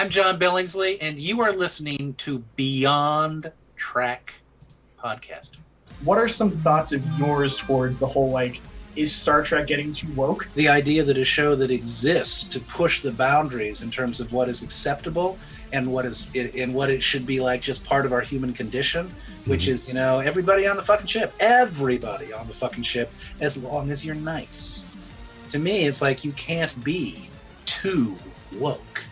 I'm John Billingsley, and you are listening to Beyond Track Podcast. What are some thoughts of yours towards the whole, is Star Trek getting too woke? The idea that a show that exists to push the boundaries in terms of what is acceptable and what it should be like just part of our human condition, which is, everybody on the fucking ship, as long as you're nice. To me, it's like you can't be too woke.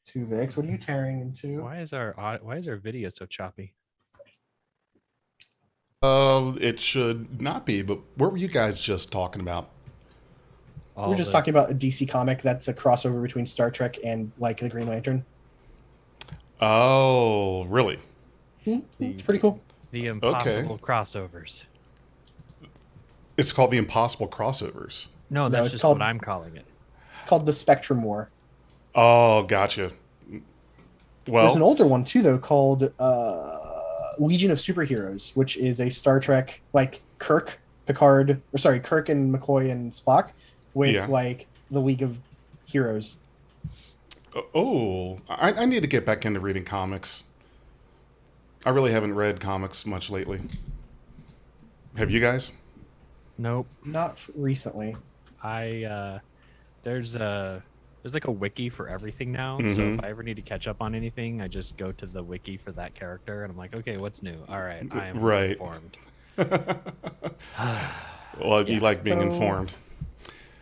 Two Vix, what are you tearing into? Why is our video so choppy? It should not be, but what were you guys just talking about? We're just talking about a DC comic that's a crossover between Star Trek and the Green Lantern. Oh, really? It's pretty cool. The impossible crossovers. It's called the Impossible Crossovers. No, that's just what I'm calling it. It's called the Spectrum War. Oh, gotcha. Well, there's an older one too, though, called Legion of Superheroes, which is a Star Trek Kirk and McCoy and Spock with the League of Heroes. Oh, I need to get back into reading comics. I really haven't read comics much lately. Have you guys? Nope. Not recently. There's a wiki for everything now. So if I ever need to catch up on anything, I just go to the wiki for that character and I'm like, okay, what's new? All right, I am informed. Well, you like being informed.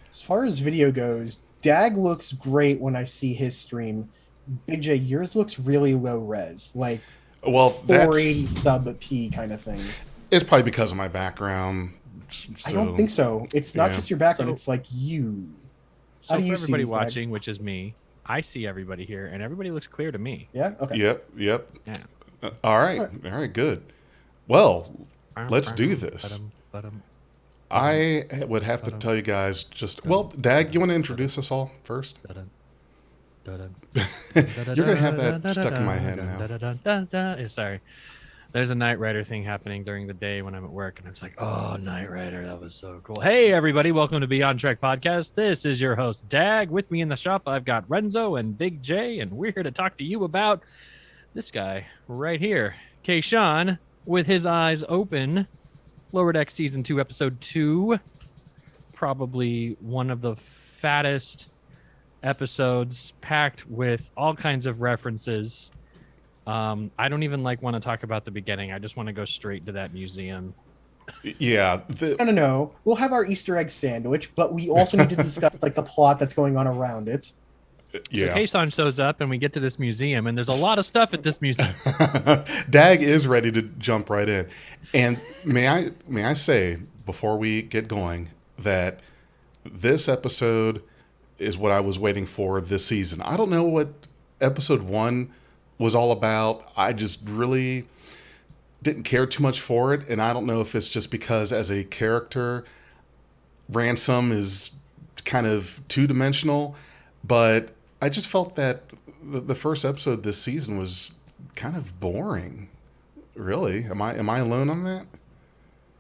As far as video goes, Dag looks great when I see his stream. Big J, yours looks really low res, 480 sub P kind of thing. It's probably because of my background. I don't think so. It's not just your background. It's you. So for everybody watching, which is me, I see everybody here, and everybody looks clear to me. Yeah? Okay. Yep. Yeah. All right, good. Well, let's do this. I would have to tell you guys Dag, you want to introduce us all first? You're going to have that stuck in my head now. Sorry. There's a Knight Rider thing happening during the day when I'm at work, and I'm just like, oh, Knight Rider, that was so cool. Hey, everybody, welcome to Beyond Trek Podcast. This is your host, Dag. With me in the shop, I've got Renzo and Big J, and we're here to talk to you about this guy right here, Kayshon, with his eyes open. Lower Deck Season 2, Episode 2. Probably one of the fattest episodes, packed with all kinds of references. I don't even want to talk about the beginning. I just want to go straight to that museum. Yeah. No. We'll have our Easter egg sandwich, but we also need to discuss the plot that's going on around it. Yeah. So Kayshon shows up and we get to this museum and there's a lot of stuff at this museum. Dag is ready to jump right in. And may I say before we get going that this episode is what I was waiting for this season. I don't know what episode 1 was all about. I just really didn't care too much for it, and I don't know if it's just because as a character Ransom is kind of two-dimensional, but I just felt that the first episode this season was kind of boring. Really? Am I alone on that?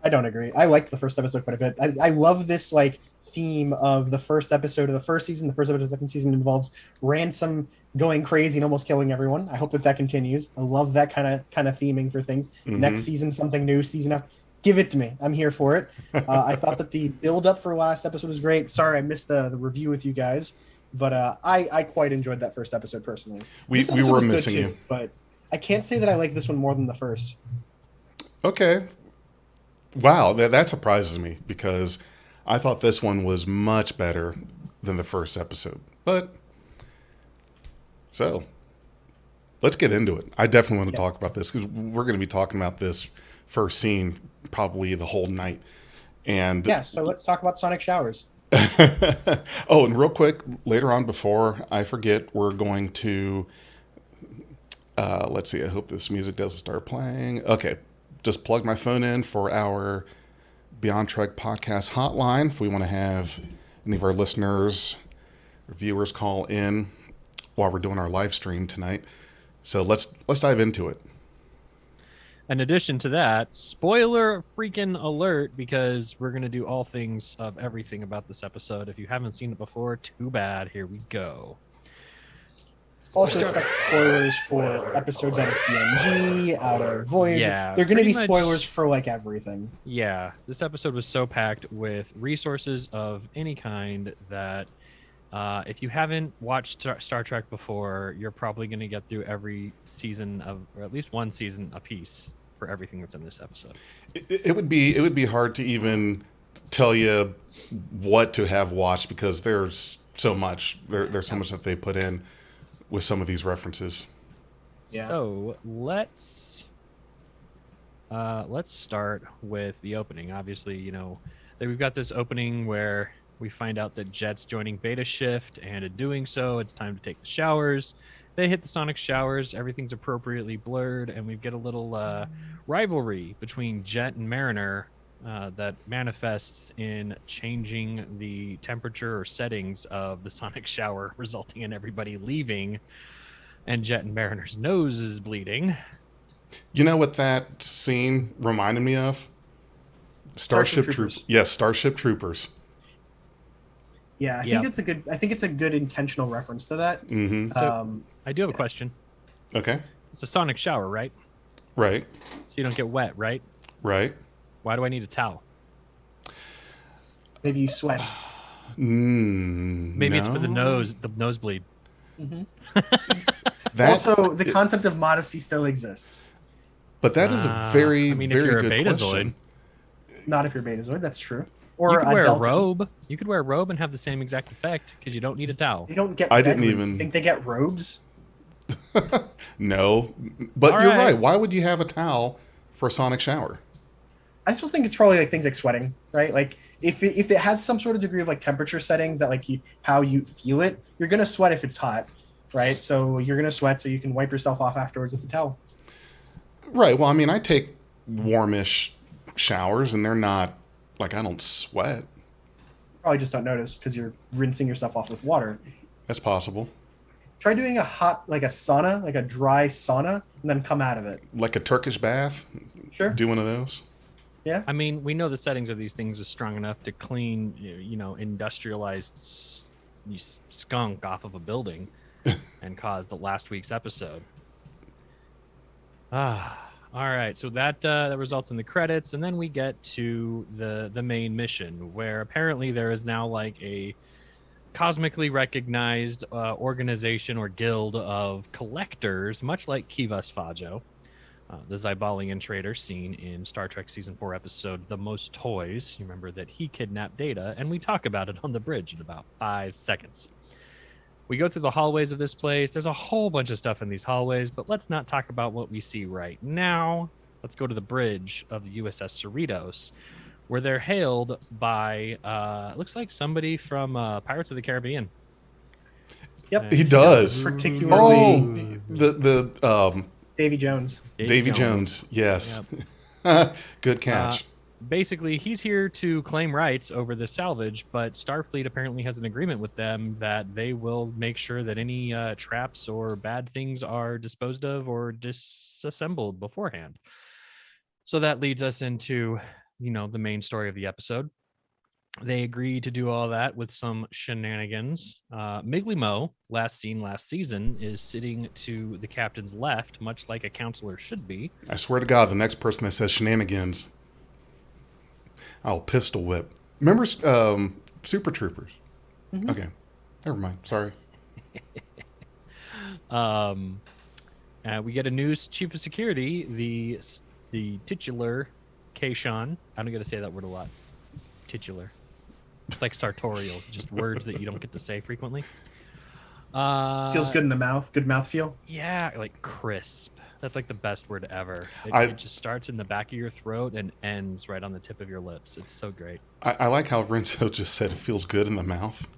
I don't agree. I liked the first episode quite a bit. I love this theme of the first episode of the first season. The first episode of the second season involves Ransom going crazy and almost killing everyone. I hope that continues. I love that kind of theming for things. Next season, something new. Season up, give it to me. I'm here for it. I thought that the build up for last episode was great. Sorry, I missed the review with you guys, but I quite enjoyed that first episode personally. We were missing you, but I can't say that I like this one more than the first. Okay. Wow, that surprises me because I thought this one was much better than the first episode. But so let's get into it. I definitely want to talk about this because we're going to be talking about this first scene probably the whole night. And so let's talk about Sonic Showers. Oh, and real quick, later on before I forget, we're going to let's see. I hope this music doesn't start playing. Okay. Just plug my phone in for our Beyond Trek podcast hotline if we want to have any of our listeners or viewers call in while we're doing our live stream tonight. So let's dive into it. In addition to that, spoiler freaking alert, because we're going to do all things of everything about this episode. If you haven't seen it before, too bad. Here we go. Also expect spoilers for episodes out of TNG, out of Voyager. Yeah, They're going to be pretty spoilers much. for like everything. Yeah, this episode was so packed with resources of any kind that if you haven't watched Star Trek before, you're probably going to get through every season of, or at least one season a piece for everything that's in this episode. It would be hard to even tell you what to have watched because there's so much. There's so much that they put in with some of these references. Yeah. So let's start with the opening. Obviously, we've got this opening where we find out that Jet's joining Beta Shift, and in doing so, it's time to take the showers. They hit the sonic showers. Everything's appropriately blurred, and we get a little rivalry between Jet and Mariner that manifests in changing the temperature or settings of the sonic shower, resulting in everybody leaving, and Jet and Mariner's nose is bleeding. Mm-hmm. You know what that scene reminded me of? Starship Troopers. Yes, Starship Troopers. Yeah, I think it's a good intentional reference to that. Mm-hmm. So, I do have a question. Okay. It's a sonic shower, right? Right. So you don't get wet, right? Right. Why do I need a towel? Maybe you sweat. Maybe it's for the nosebleed. Also, the concept of modesty still exists. But that is a very, if very you're good a Betazoid, question. Not if you're Betazoid, that's true. You Or could wear a Delta. robe. You could wear a robe and have the same exact effect because you don't need a towel. They don't get. I didn't bedrooms. even- You think they get robes? No, but All you're right. right. Why would you have a towel for a sonic shower? I still think it's probably like things like sweating, right? Like if it has some sort of degree of like temperature settings that like how you feel it, you're gonna sweat if it's hot, right? So you're gonna sweat so you can wipe yourself off afterwards with a towel. Right. Well, I mean, I take warmish showers, and they're not like I don't sweat. Probably just don't notice because you're rinsing yourself off with water. That's possible. Try doing a hot, like a sauna, like a dry sauna, and then come out of it. Like a Turkish bath. Sure. Do one of those. Yeah. I mean, we know the settings of these things is strong enough to clean, industrialized skunk off of a building and cause the last week's episode. All right. So that results in the credits, and then we get to the main mission, where apparently there is now like a cosmically recognized organization or guild of collectors, much like Kivas Fajo, the Zybalian trader seen in Star Trek Season 4 episode The Most Toys. You remember that he kidnapped Data, and we talk about it on the bridge in about 5 seconds. We go through the hallways of this place. There's a whole bunch of stuff in these hallways, but let's not talk about what we see right now. Let's go to the bridge of the USS Cerritos, where they're hailed by, looks like somebody from Pirates of the Caribbean. Yep. He does. Particularly Oh, the Davy Jones. Davy Jones. Yes. Good catch. Basically, he's here to claim rights over the salvage, but Starfleet apparently has an agreement with them that they will make sure that any traps or bad things are disposed of or disassembled beforehand. So that leads us into, the main story of the episode. They agree to do all that with some shenanigans. Miggly Mo, last seen last season, is sitting to the captain's left, much like a counselor should be. I swear to God, the next person that says shenanigans, I'll pistol whip. Remember Super Troopers? Mm-hmm. Okay. Never mind. Sorry. We get a new chief of security, the titular Kayshon. I don't get to say that word a lot. Titular. It's like sartorial, just words that you don't get to say frequently. Feels good in the mouth. Good mouth feel. Yeah, like crisp. That's like the best word ever. It, I- it just starts in the back of your throat and ends right on the tip of your lips. It's so great. I like how Renzo just said it feels good in the mouth.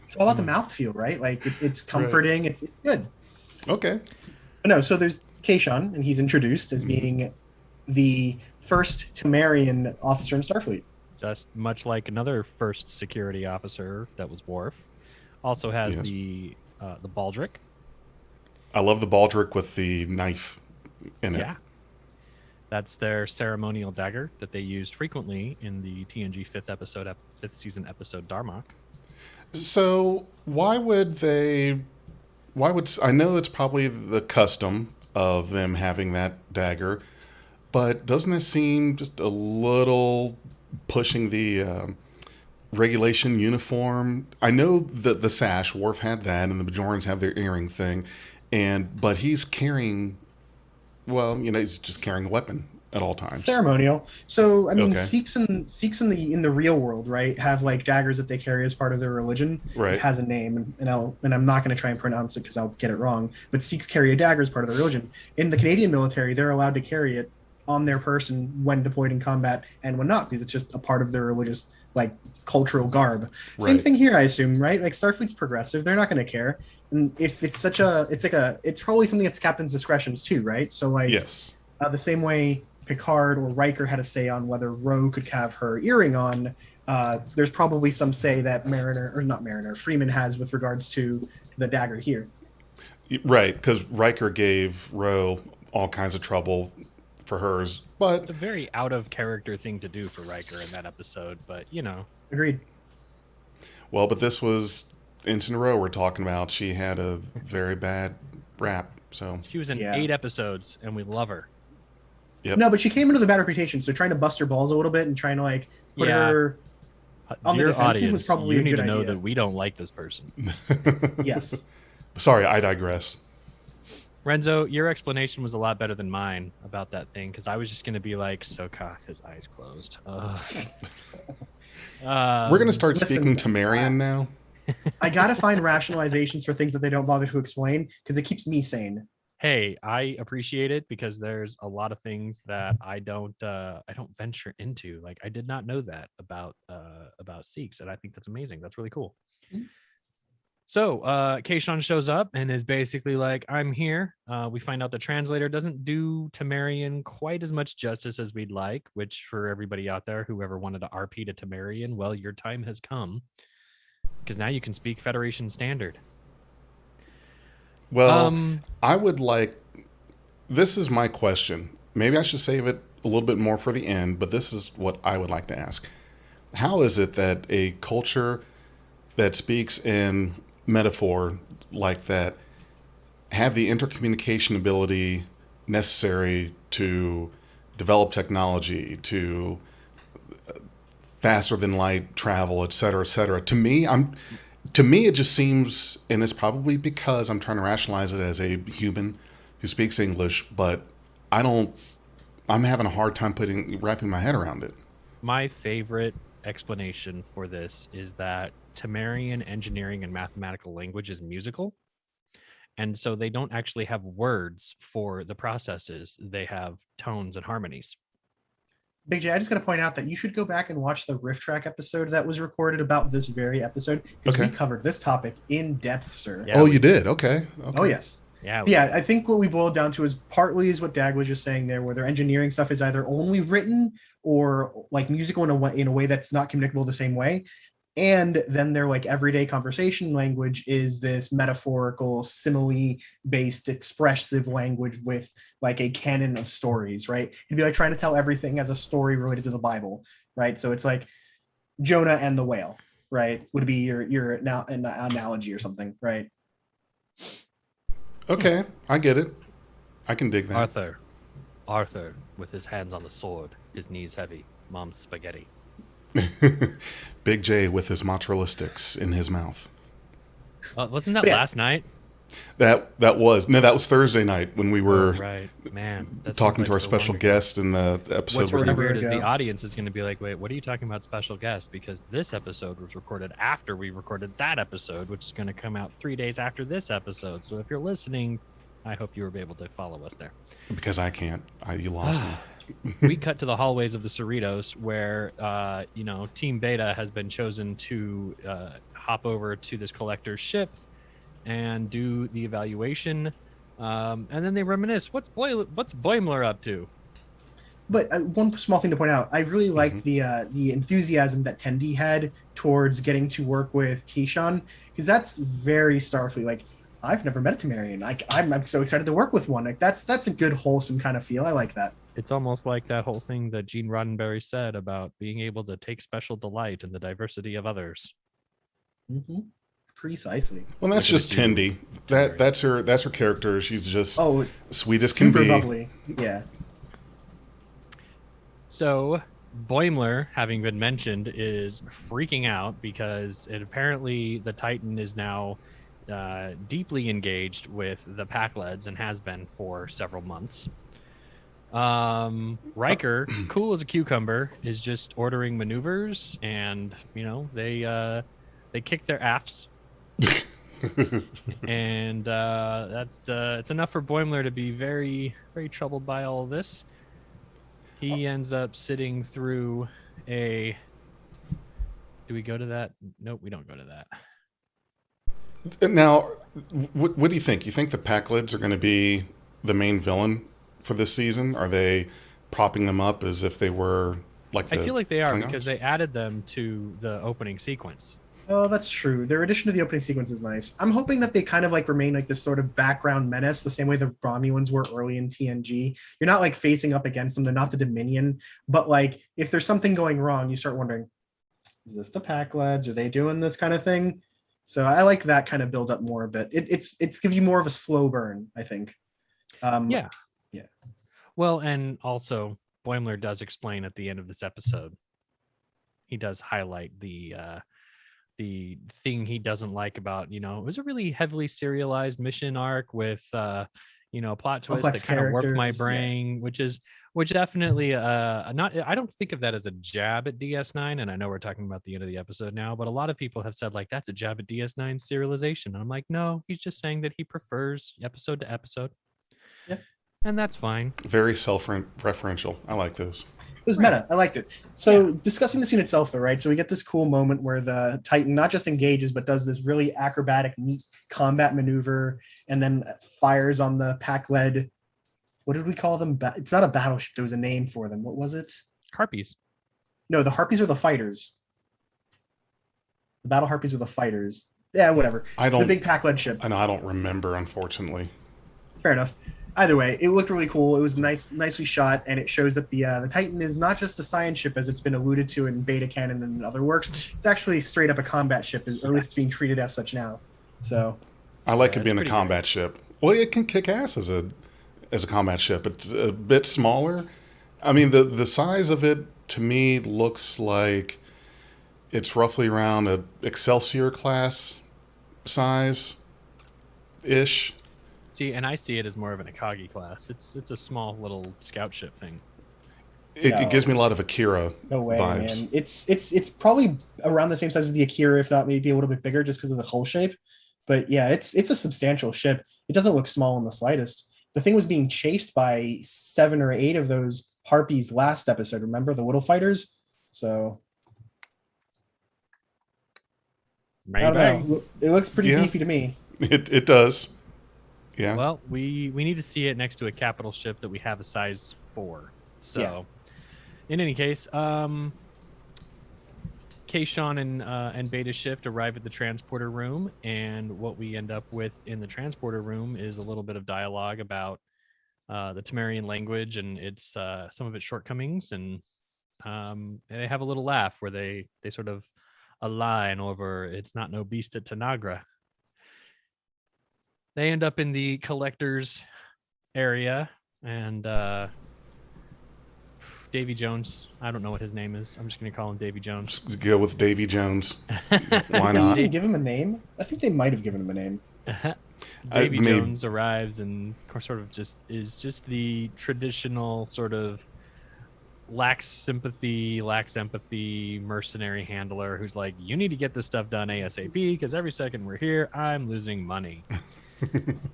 It's all about the mouth feel, right? Like it's comforting. It's good. Okay. But no, so there's Kayshon, and he's introduced as being the first Tamarian officer in Starfleet. Just much like another first security officer that was Worf. Also has Yes. the Baldric. I love the baldric with the knife in it. Yeah. That's their ceremonial dagger that they used frequently in the TNG fifth season episode Darmok. So why would they? Why would I know it's probably the custom of them having that dagger, but doesn't it seem just a little pushing the regulation uniform? I know that the sash Worf had that, and the Bajorans have their earring thing, but he's carrying. Well, he's just carrying a weapon at all times. Ceremonial. So I mean, Okay. Sikhs in the real world, right, have like daggers that they carry as part of their religion. Right. It has a name, and I'm not going to try and pronounce it because I'll get it wrong. But Sikhs carry a dagger as part of their religion. In the Canadian military, they're allowed to carry it on their person when deployed in combat and when not, because it's just a part of their religious cultural garb. Same Right. thing here, I assume, right? Like Starfleet's progressive; they're not going to care. And if it's it's probably something that's captain's discretion too, right? So Yes. the same way Picard or Riker had a say on whether Ro could have her earring on, there's probably some say that Freeman has with regards to the dagger here. Right, because Riker gave Ro all kinds of trouble for hers, but It's a very out of character thing to do for Riker in that episode, but Agreed. but this was Ensign Ro we're talking about. She had a very bad rap, so she was in Yeah. 8 episodes and we love her. Yep. No, but she came into the bad reputation, so trying to bust her balls a little bit and trying to put Yeah. her on the Dear defensive was audience, probably you a need good to know idea. that we don't like this person. Yes. Sorry, I digress. Renzo, your explanation was a lot better than mine about that thing, because I was just going to be like, Sokoth, his eyes closed. We're gonna start listen, speaking Temerian now. I gotta find rationalizations for things that they don't bother to explain because it keeps me sane. Hey, I appreciate it because there's a lot of things that I don't venture into. Like I did not know that about Sikhs, and I think that's amazing. That's really cool. Mhm. So Kayshon shows up and is basically like, I'm here. We find out the translator doesn't do Temerian quite as much justice as we'd like, which for everybody out there, whoever wanted to RP to Temerian, well, your time has come. Because now you can speak Federation Standard. Well, I would like. This is my question. Maybe I should save it a little bit more for the end, but this is what I would like to ask. How is it that a culture that speaks in metaphor like that have the intercommunication ability necessary to develop technology, to faster than light travel, et cetera, et cetera? To me, it just seems, and it's probably because I'm trying to rationalize it as a human who speaks English, but I'm having a hard time wrapping my head around it. My favorite explanation for this is that Temerian engineering and mathematical language is musical. And so they don't actually have words for the processes. They have tones and harmonies. Big J, I just got to point out that you should go back and watch the riff track episode that was recorded about this very episode, because Okay. we covered this topic in depth, sir. Yeah, Oh, we- you did? Okay. Oh, yes. Yeah. Yeah, I think what we boiled down to is partly is what Dag was just saying there, where their engineering stuff is either only written or musical in a way that's not communicable the same way. And then their everyday conversation language is this metaphorical, simile-based, expressive language with a canon of stories, right? It'd be like trying to tell everything as a story related to the Bible, right? So it's like Jonah and the whale, right? Would be your now an analogy or something, right? Okay, I get it. I can dig that. Arthur, with his hands on the sword, his knees heavy, mom's spaghetti. Big J with his mozzarella sticks in his mouth. Wasn't that Yeah. last night? That was Thursday night when we were Right, man. that talking seems to our so special long ago. guest in the episode. What's where really he- weird is ago. the audience is going to be like, wait, what are you talking about special guest? Because this episode was recorded after we recorded that episode, which is going to come out 3 days after this episode. So if you're listening, I hope you were able to follow us there. Because I can't. You lost me. We cut to the hallways of the Cerritos where, Team Beta has been chosen to hop over to this collector's ship and do the evaluation. And then they reminisce. What's Boimler up to? But one small thing to point out, I really liked the enthusiasm that Tendi had towards getting to work with Kayshon, because that's very Starfleet. I've never met a Temerian. Like I'm so excited to work with one. Like that's a good wholesome kind of feel. I like that. It's almost like that whole thing that Gene Roddenberry said about being able to take special delight in the diversity of others. Mm-hmm. Precisely. Well, that's Look at just the Jew. Tindy. That's her character. She's just Oh, sweet as can super be. bubbly. Yeah. So Boimler, having been mentioned, is freaking out because apparently the Titan is now deeply engaged with the Pakleds and has been for several months. Riker, cool as a cucumber, is just ordering maneuvers, and they kick their ass. And that's it's enough for Boimler to be very, very troubled by all of this. He ends up sitting through a. Do we go to that? Nope, we don't go to that. Now, what do you think? You think the Packlids are going to be the main villain for this season? Are they propping them up as if they were like the I feel like they are Klingons? because they added them to the opening sequence. Oh, that's true. Their addition to the opening sequence is nice. I'm hoping that they kind of like remain like this sort of background menace, the same way the Romulans were early in TNG. You're not like facing up against them. They're not the Dominion. But like if there's something going wrong, you start wondering, is this the Pakleds? Are they doing this kind of thing? So I like that kind of build up more a bit. It's give you more of a slow burn, I think. Yeah. Yeah. Well, and also Boimler does explain at the end of this episode. He does highlight the thing he doesn't like about, it was a really heavily serialized mission arc with a plot twist Complex that kind of warped my characters, brain, which definitely not, I don't think of that as a jab at DS9, and I know we're talking about the end of the episode now, but a lot of people have said like that's a jab at DS9 serialization, and I'm like, no, he's just saying that he prefers episode to episode. Yeah. And that's fine. Very self-referential. I like this. It was meta. I liked it. So discussing the scene itself, though, right? So we get this cool moment where the Titan not just engages, but does this really acrobatic, neat combat maneuver, and then fires on the Pakled. What did we call them? It's not a battleship. There was a name for them. What was it? Harpies. No, the Harpies were the fighters. The battle Harpies were the fighters. Yeah, whatever. The big Pakled ship. I know. I don't remember, unfortunately. Fair enough. Either way, it looked really cool. It was nicely shot, and it shows that the Titan is not just a science ship, as it's been alluded to in beta canon and other works. It's actually straight up a combat ship, or at least it's being treated as such now. So, I like it being a combat ship. Well, it can kick ass as a combat ship. It's a bit smaller. I mean, the size of it to me looks like it's roughly around a Excelsior class size ish. See, and I see it as more of an Akagi class. It's a small little scout ship thing. It gives me a lot of Akira no way, vibes. man. It's probably around the same size as the Akira, if not maybe a little bit bigger, just because of the hull shape. But yeah, it's a substantial ship. It doesn't look small in the slightest. The thing was being chased by 7 or 8 of those Harpies last episode. Remember the little fighters? So I don't know. It looks pretty beefy to me. It does. Yeah. Well, we need to see it next to a capital ship that we have a size 4. So, in any case, Kayshon and Beta Shift arrive at the transporter room, and what we end up with in the transporter room is a little bit of dialogue about the Temerian language and its some of its shortcomings, and they have a little laugh where they sort of align over "It's not no beast at Tanagra." They end up in the collector's area, and Davy Jones, I don't know what his name is. I'm just going to call him Davy Jones. Just go with Davy Jones. Why not? Did they give him a name? I think they might have given him a name. Davy Jones arrives and sort of is just the traditional sort of lacks empathy mercenary handler who's like, you need to get this stuff done ASAP because every second we're here, I'm losing money.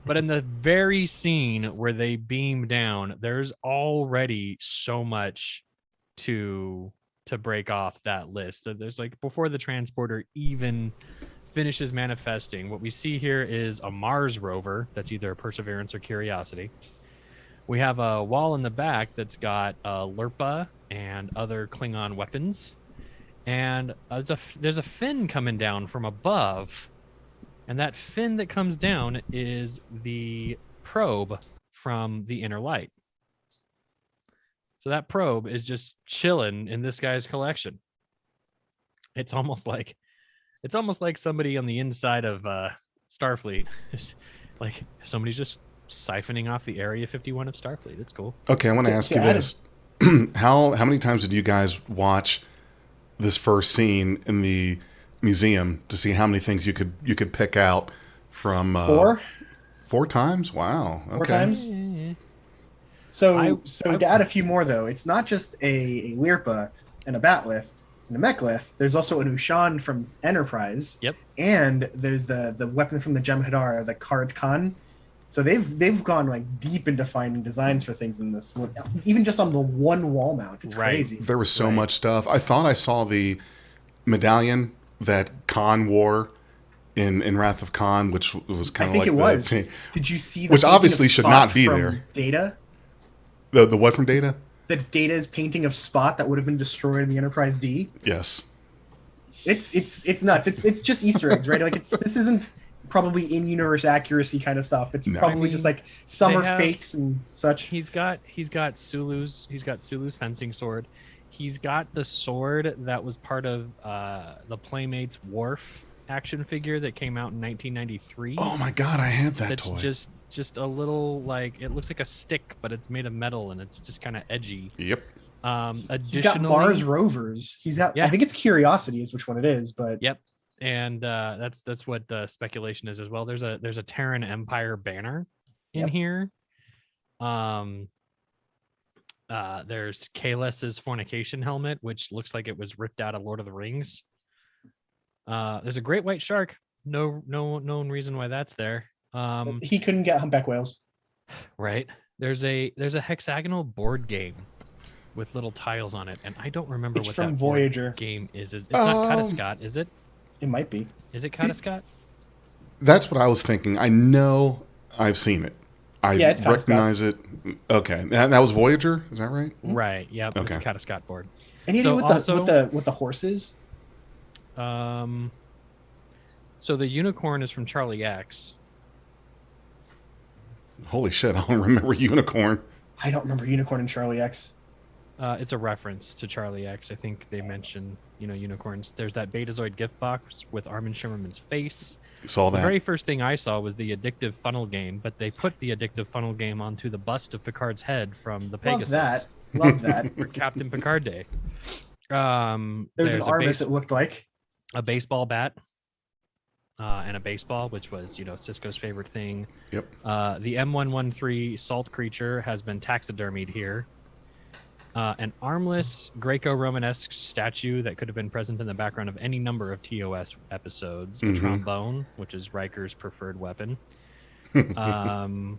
But in the very scene where they beam down, there's already so much to break off that list. There's like, before the transporter even finishes manifesting, what we see here is a Mars rover that's either Perseverance or Curiosity. We have a wall in the back that's got Lurpa and other Klingon weapons, and there's a fin coming down from above. And that fin that comes down is the probe from the inner light. So that probe is just chilling in this guy's collection. It's almost like somebody on the inside of Starfleet. Like somebody's just siphoning off the Area 51 of Starfleet. It's cool. Okay, I want to ask you this. How many times did you guys watch this first scene in the museum to see how many things you could pick out from 4 times? Wow. Okay. 4 times. Yeah. So to add a few more though, it's not just a Lirpa and a Batlith and a Mechlith. There's also an Ushan from Enterprise. Yep. And there's the weapon from the Jem'Hadar, the Karad Khan. So they've gone like deep into finding designs for things in this, even just on the one wall mount. It's crazy. There was so much stuff. I thought I saw the medallion that Khan wore in Wrath of Khan, which was kind of like it was. Did you see? Which obviously should not be from there. Data. The what from Data? The Data's painting of Spot that would have been destroyed in the Enterprise D. Yes. It's nuts. It's just Easter eggs, right? Like this isn't probably in-universe accuracy kind of stuff. It's probably just like summer fakes and such. He's got Sulu's fencing sword. He's got the sword that was part of the Playmates Worf action figure that came out in 1993. Oh my god, I had that That's toy. Just a little, like, it looks like a stick, but it's made of metal and it's just kind of edgy. Yep. Additionally, he's got Mars rovers. He's got, I think it's Curiosity is which one it is, but yep. And that's what the speculation is as well. There's a Terran Empire banner in here. There's Kales's fornication helmet, which looks like it was ripped out of Lord of the Rings. There's a great white shark. No known reason why that's there. He couldn't get humpback whales. Right. There's a hexagonal board game with little tiles on it, and I don't remember what from that Voyager board game is. It's not Katascot, is it? It might be. Is it Katascot? That's what I was thinking. I know I've seen it. I recognize it. Okay, that was Voyager. Is that right? Right. Yep. Okay. It's a Katascot board. Any idea what the horse is? So the unicorn is from Charlie X. Holy shit! I don't remember Unicorn. I don't remember Unicorn and Charlie X. It's a reference to Charlie X. I think they mention, unicorns. There's that Betazoid gift box with Armin Shimmerman's face. Saw that. The very first thing I saw was the Addictive Funnel game, but they put the Addictive Funnel game onto the bust of Picard's head from the Pegasus. Love that. For Captain Picard Day. There's an Arvis, it looked like. A baseball bat. And a baseball, which was, Cisco's favorite thing. Yep. The M113 salt creature has been taxidermied here. An armless Greco-Romanesque statue that could have been present in the background of any number of TOS episodes. A trombone, which is Riker's preferred weapon. The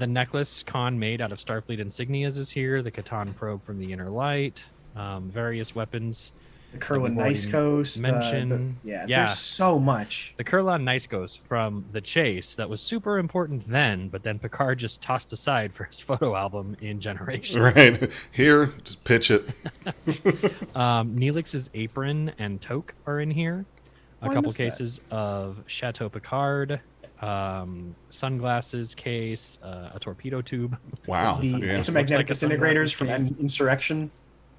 necklace Khan made out of Starfleet insignias is here. The Catan probe from the Inner Light. Various weapons. The Kurlan Nice mention. There's so much. The Kurlan Nice from The Chase that was super important then, but then Picard just tossed aside for his photo album in Generations. Right. Here, just pitch it. Neelix's apron and toque are in here. A couple cases of Chateau Picard, sunglasses case, a torpedo tube. Wow. The electromagnetic disintegrators from Insurrection.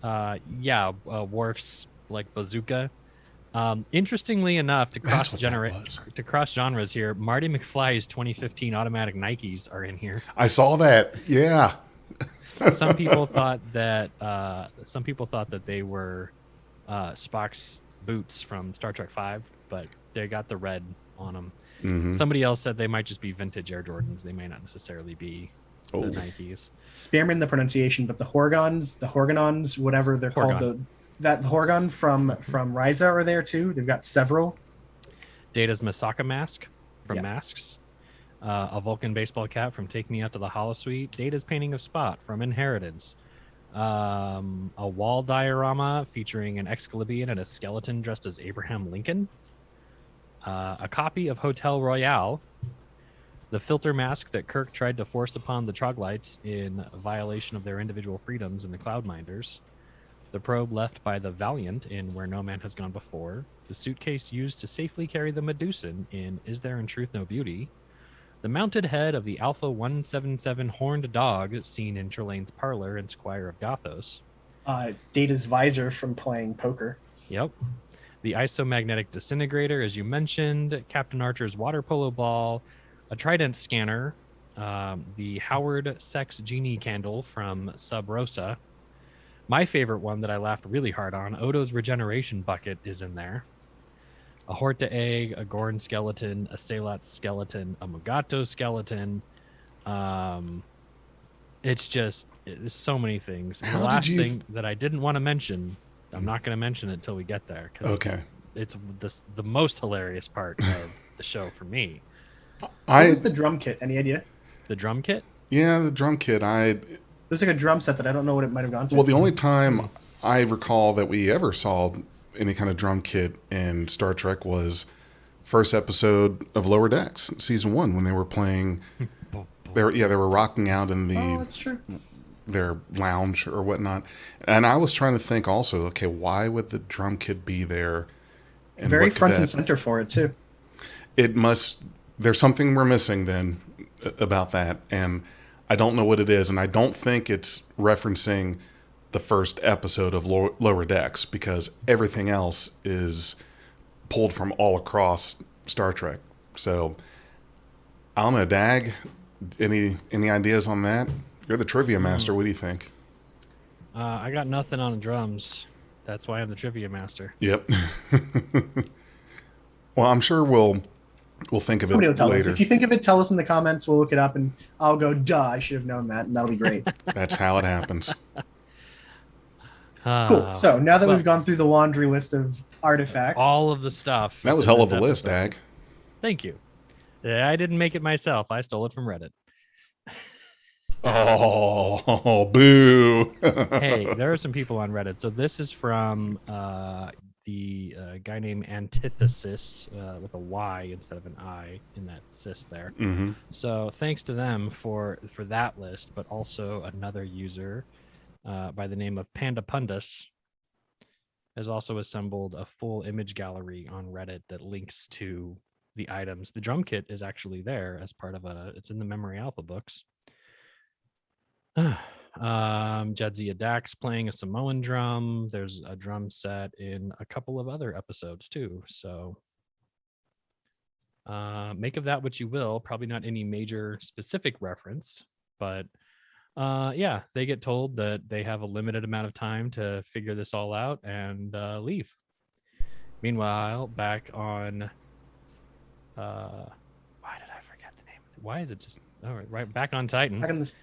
Worf's bazooka. Interestingly enough, to cross genres here, Marty McFly's 2015 automatic Nikes are in here. I saw that. Yeah. Some people thought that they were Spock's boots from Star Trek V, but they got the red on them. Mm-hmm. Somebody else said they might just be vintage Air Jordans. They may not necessarily be the Nikes. Spare me the pronunciation, but the Horgonons, whatever they're called, the Horgon from Ryza are there too. They've got several. Data's Masaka mask from Masks. A Vulcan baseball cap from Take Me Out to the Holosuite. Data's painting of Spot from Inheritance. A wall diorama featuring an Excalibian and a skeleton dressed as Abraham Lincoln. A copy of Hotel Royale. The filter mask that Kirk tried to force upon the Troglodytes in violation of their individual freedoms in the Cloudminders. The probe left by the Valiant in Where No Man Has Gone Before. The suitcase used to safely carry the Medusan in Is There in Truth No Beauty. The mounted head of the Alpha 177 horned dog seen in Trelane's parlor in Squire of Gothos. Data's visor from playing poker. Yep. The isomagnetic disintegrator, as you mentioned, Captain Archer's water polo ball, a Trident scanner, the Howard Sex Genie candle from Sub Rosa. My favorite one that I laughed really hard on, Odo's regeneration bucket, is in there. A Horta egg, a Gorn skeleton, a Salat skeleton, a Mugato skeleton. It's so many things. And the last thing that I didn't want to mention, I'm not going to mention it until we get there. Okay. It's the most hilarious part of the show for me. What was the drum kit? Any idea? The drum kit? Yeah, the drum kit. There's like a drum set that I don't know what it might have gone to. Well, the only time I recall that we ever saw any kind of drum kit in Star Trek was first episode of Lower Decks, season 1, when they were playing. They were rocking out in that's true. their lounge or whatnot. And I was trying to think also, okay, why would the drum kit be there? And very front and center for it too. There's something we're missing then about that. And I don't know what it is. And I don't think it's referencing the first episode of Lower Decks, because everything else is pulled from all across Star Trek. So I don't know, Dag, any ideas on that? You're the trivia master. What do you think? I got nothing on the drums. That's why I'm the trivia master. Yep. Well, I'm sure we'll think of Somebody it will tell later. us. If you think of it, tell us in the comments. We'll look it up, and I'll go, duh, I should have known that, and that'll be great. That's how it happens. Cool. So now that we've gone through the laundry list of artifacts. All of the stuff. That was that's in hell of this a list, episode. Dag. Thank you. Yeah, I didn't make it myself. I stole it from Reddit. Oh, boo. Hey, there are some people on Reddit. So this is from the guy named Antithesis with a Y instead of an I in that cis there. Mm-hmm. So thanks to them for that list, but also another user by the name of Panda Pundus has also assembled a full image gallery on Reddit that links to the items. The drum kit is actually there as part of it's in the Memory Alpha books. Jadzia Dax playing a Samoan drum. There's a drum set in a couple of other episodes too. So make of that what you will. Probably not any major specific reference, but yeah, they get told that they have a limited amount of time to figure this all out and leave. Meanwhile, back on why did I forget the name? Why is it just right back on Titan? Back on this,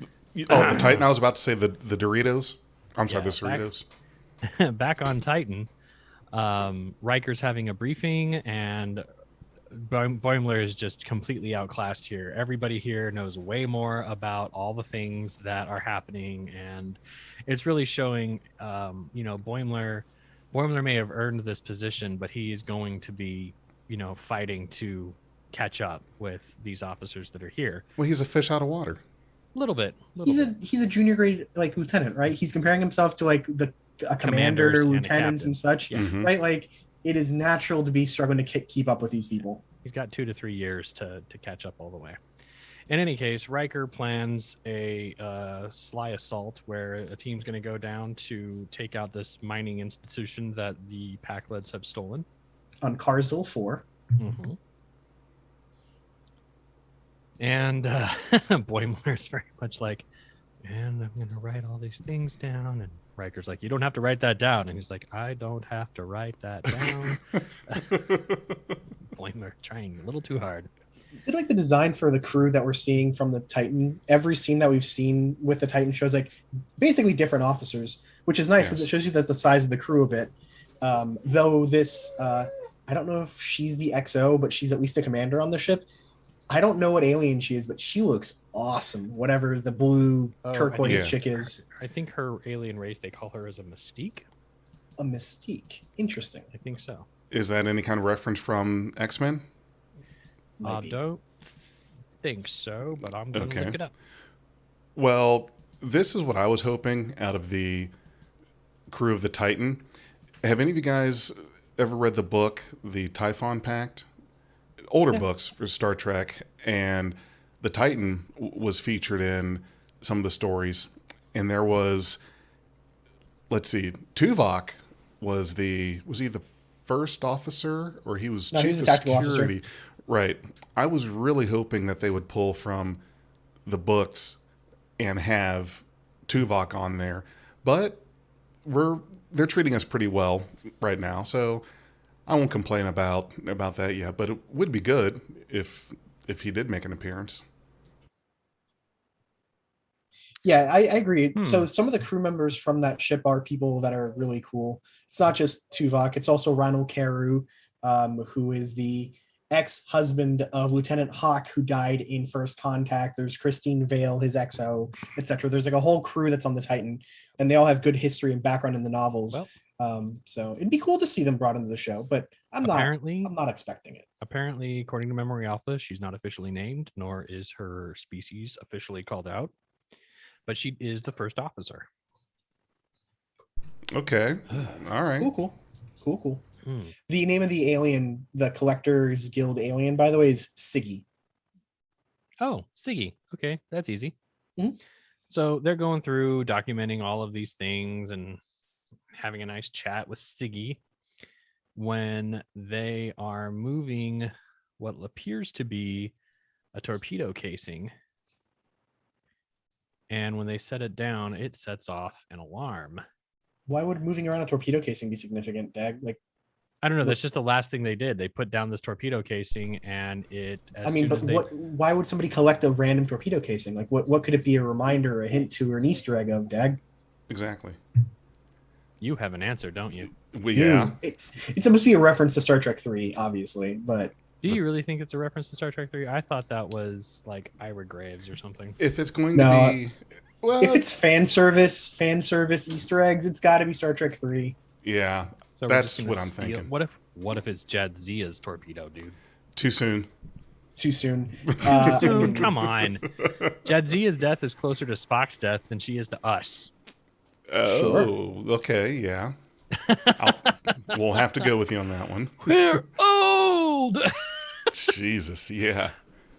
Oh, the Titan. I was about to say the Doritos. I'm sorry, the Cerritos. Back on Titan, Riker's having a briefing, and Boimler is just completely outclassed here. Everybody here knows way more about all the things that are happening, and it's really showing, Boimler may have earned this position, but he is going to be, fighting to catch up with these officers that are here. Well, he's a fish out of water. A little bit. he's a junior grade like lieutenant, right? He's comparing himself to like a commander, Commanders and a lieutenants, captain. and such, Yeah. Mhm. right? Like it is natural to be struggling to keep up with these people. He's got 2 to 3 years to catch up all the way. In any case, Riker plans a sly assault where a team's going to go down to take out this mining institution that the Packlets have stolen. On Carzil 4. Mm-hmm. And Boimler's very much like, and I'm going to write all these things down. And Riker's like, you don't have to write that down. And he's like, I don't have to write that down. Boimler trying a little too hard. I did like the design for the crew that we're seeing from the Titan. Every scene that we've seen with the Titan shows like basically different officers, which is nice because Yes. it shows you that the size of the crew a bit. Though this, I don't know if she's the XO, but she's at least a commander on the ship. I don't know what alien she is, but she looks awesome. Whatever the blue turquoise Yeah. chick is. I think her alien race, they call her as a Mystique. A Mystique. Interesting. I think so. Is that any kind of reference from X-Men? Might be. Don't think so, but I'm going to Okay. look it up. Well, this is what I was hoping out of the crew of the Titan. Have any of you guys ever read the book, The Typhon Pact? Older books for Star Trek, and the Titan was featured in some of the stories. And there was, let's see, Tuvok was he the first officer, or he was chief of security? Officer. Right. I was really hoping that they would pull from the books and have Tuvok on there, but they're treating us pretty well right now, so I won't complain about that yet. But it would be good if he did make an appearance. Yeah, I agree. So some of the crew members from that ship are people that are really cool. It's not just Tuvok. It's also Ronald Carew, who is the ex-husband of Lieutenant Hawk, who died in First Contact. There's Christine Vale, his XO, etc. There's like a whole crew that's on the Titan, and they all have good history and background in the novels. Well, so it'd be cool to see them brought into the show, but I'm not expecting it. Apparently, according to Memory Alpha, she's not officially named, nor is her species officially called out. But she is the first officer. Okay. All right. Cool. The name of the alien, the Collectors Guild alien, by the way, is Siggy. Oh, Siggy. Okay, that's easy. Mm-hmm. So they're going through documenting all of these things and having a nice chat with Siggy when they are moving what appears to be a torpedo casing. And when they set it down, it sets off an alarm. Why would moving around a torpedo casing be significant, Dag? Like, I don't know. That's just the last thing they did. They put down this torpedo casing, and it. Why would somebody collect a random torpedo casing? Like, what could it be a reminder, a hint to, or an Easter egg of, Dag? Exactly. You have an answer, don't you? Yeah. It's supposed to be a reference to Star Trek 3, obviously, but. Do you really think it's a reference to Star Trek 3? I thought that was like Ira Graves or something. If it's going to be... Well, if it's fan service Easter eggs, it's got to be Star Trek 3. Yeah, so that's what I'm thinking. What if it's Jadzia's torpedo, dude? Too soon. Too soon. Come on. Jadzia's death is closer to Spock's death than she is to us. Oh, sure. Okay, yeah. We'll have to go with you on that one. We're old! Jesus, yeah.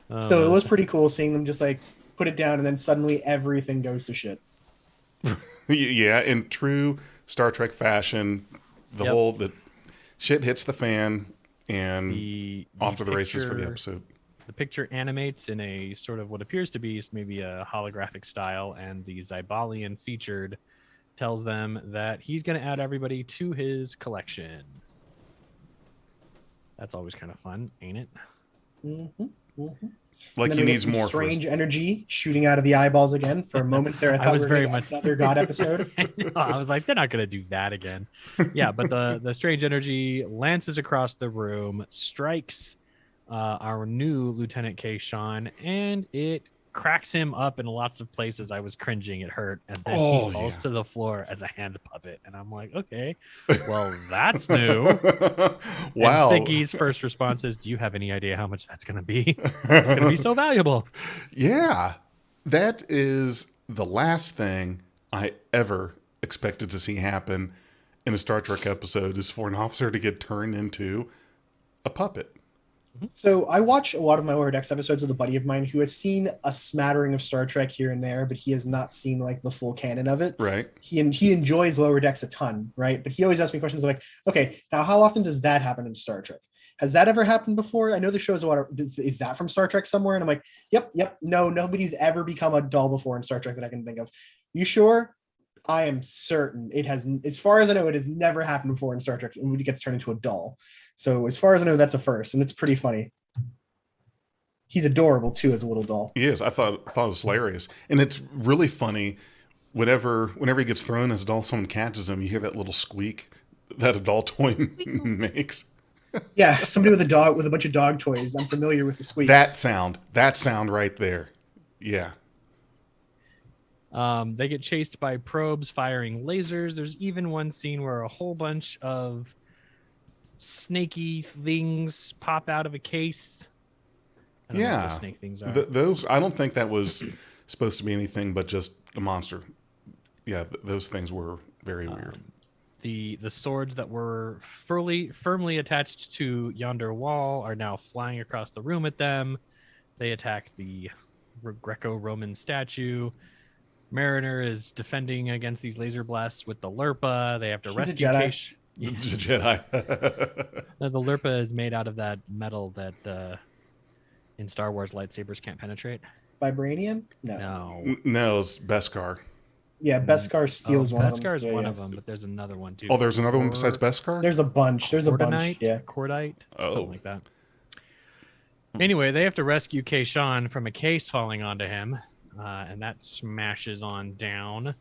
So it was pretty cool seeing them just like put it down and then suddenly everything goes to shit. Yeah, in true Star Trek fashion, the shit hits the fan and off to the races for the episode. The picture animates in a sort of what appears to be maybe a holographic style, and the Zybalian featured tells them that he's going to add everybody to his collection. That's always kind of fun, ain't it? Mm-hmm. Mm-hmm. Like he needs more strange energy shooting out of the eyeballs again. For a moment there, I thought was very much another God episode. I was like, they're not going to do that again. Yeah, but the strange energy lances across the room, strikes our new Lieutenant Kayshon, and it cracks him up in lots of places. I was cringing, it hurt, and then he falls to the floor as a hand puppet, and I'm like, okay, well, that's new. Wow. And Siggy's first response is, do you have any idea how much that's going to be? It's going to be so valuable. Yeah, that is the last thing I ever expected to see happen in a Star Trek episode, is for an officer to get turned into a puppet. So I watch a lot of my Lower Decks episodes with a buddy of mine who has seen a smattering of Star Trek here and there, but he has not seen like the full canon of it. Right. He enjoys Lower Decks a ton, right? But he always asks me questions like, okay, now how often does that happen in Star Trek? Has that ever happened before? I know the show's a lot of, is that from Star Trek somewhere? And I'm like, yep. No, nobody's ever become a doll before in Star Trek that I can think of. You sure? I am certain it has, as far as I know, it has never happened before in Star Trek when he gets turned into a doll. So as far as I know, that's a first, and it's pretty funny. He's adorable too as a little doll. He is. I thought it was hilarious, and it's really funny. Whenever he gets thrown as a doll, someone catches him. You hear that little squeak that a doll toy makes. Yeah, somebody with a bunch of dog toys. I'm familiar with the squeaks. That sound right there. Yeah. They get chased by probes firing lasers. There's even one scene where a whole bunch of snaky things pop out of a case. I don't know what those snake things are. Those, I don't think that was supposed to be anything but just a monster. Yeah, those things were very weird. the swords that were firmly attached to yonder wall are now flying across the room at them. They attack the Greco-Roman statue. Mariner is defending against these laser blasts with the Lurpa. They have to She's a rescue Jedi. Kayshon. Yeah. Jedi. The Lurpa is made out of that metal that in Star Wars lightsabers can't penetrate. Vibranium? No. No, it's Beskar. Yeah, Beskar steals one of them. Beskar is Yeah, one yeah. of them, but there's another one too. Oh, there's another one besides Beskar? There's a bunch. There's a bunch. Cordite, Yeah. Cordite, Oh. something like that. Anyway, they have to rescue Kayshon from a case falling onto him, and that smashes on down.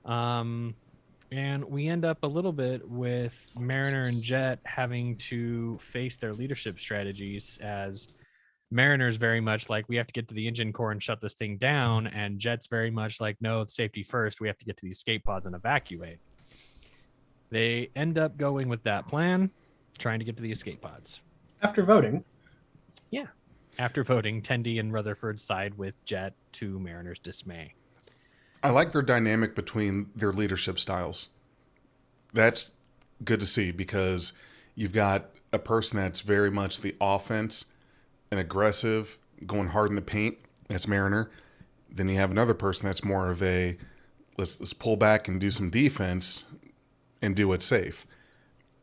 And we end up a little bit with Mariner and Jet having to face their leadership strategies, as Mariner's very much like, we have to get to the engine core and shut this thing down, and Jet's very much like, no, safety first. We have to get to the escape pods and evacuate. They end up going with that plan, trying to get to the escape pods. After voting. Yeah. After voting, Tendi and Rutherford side with Jet, to Mariner's dismay. I like their dynamic between their leadership styles. That's good to see, because you've got a person that's very much the offense and aggressive, going hard in the paint. That's Mariner. Then you have another person that's more of a let's pull back and do some defense and do it safe.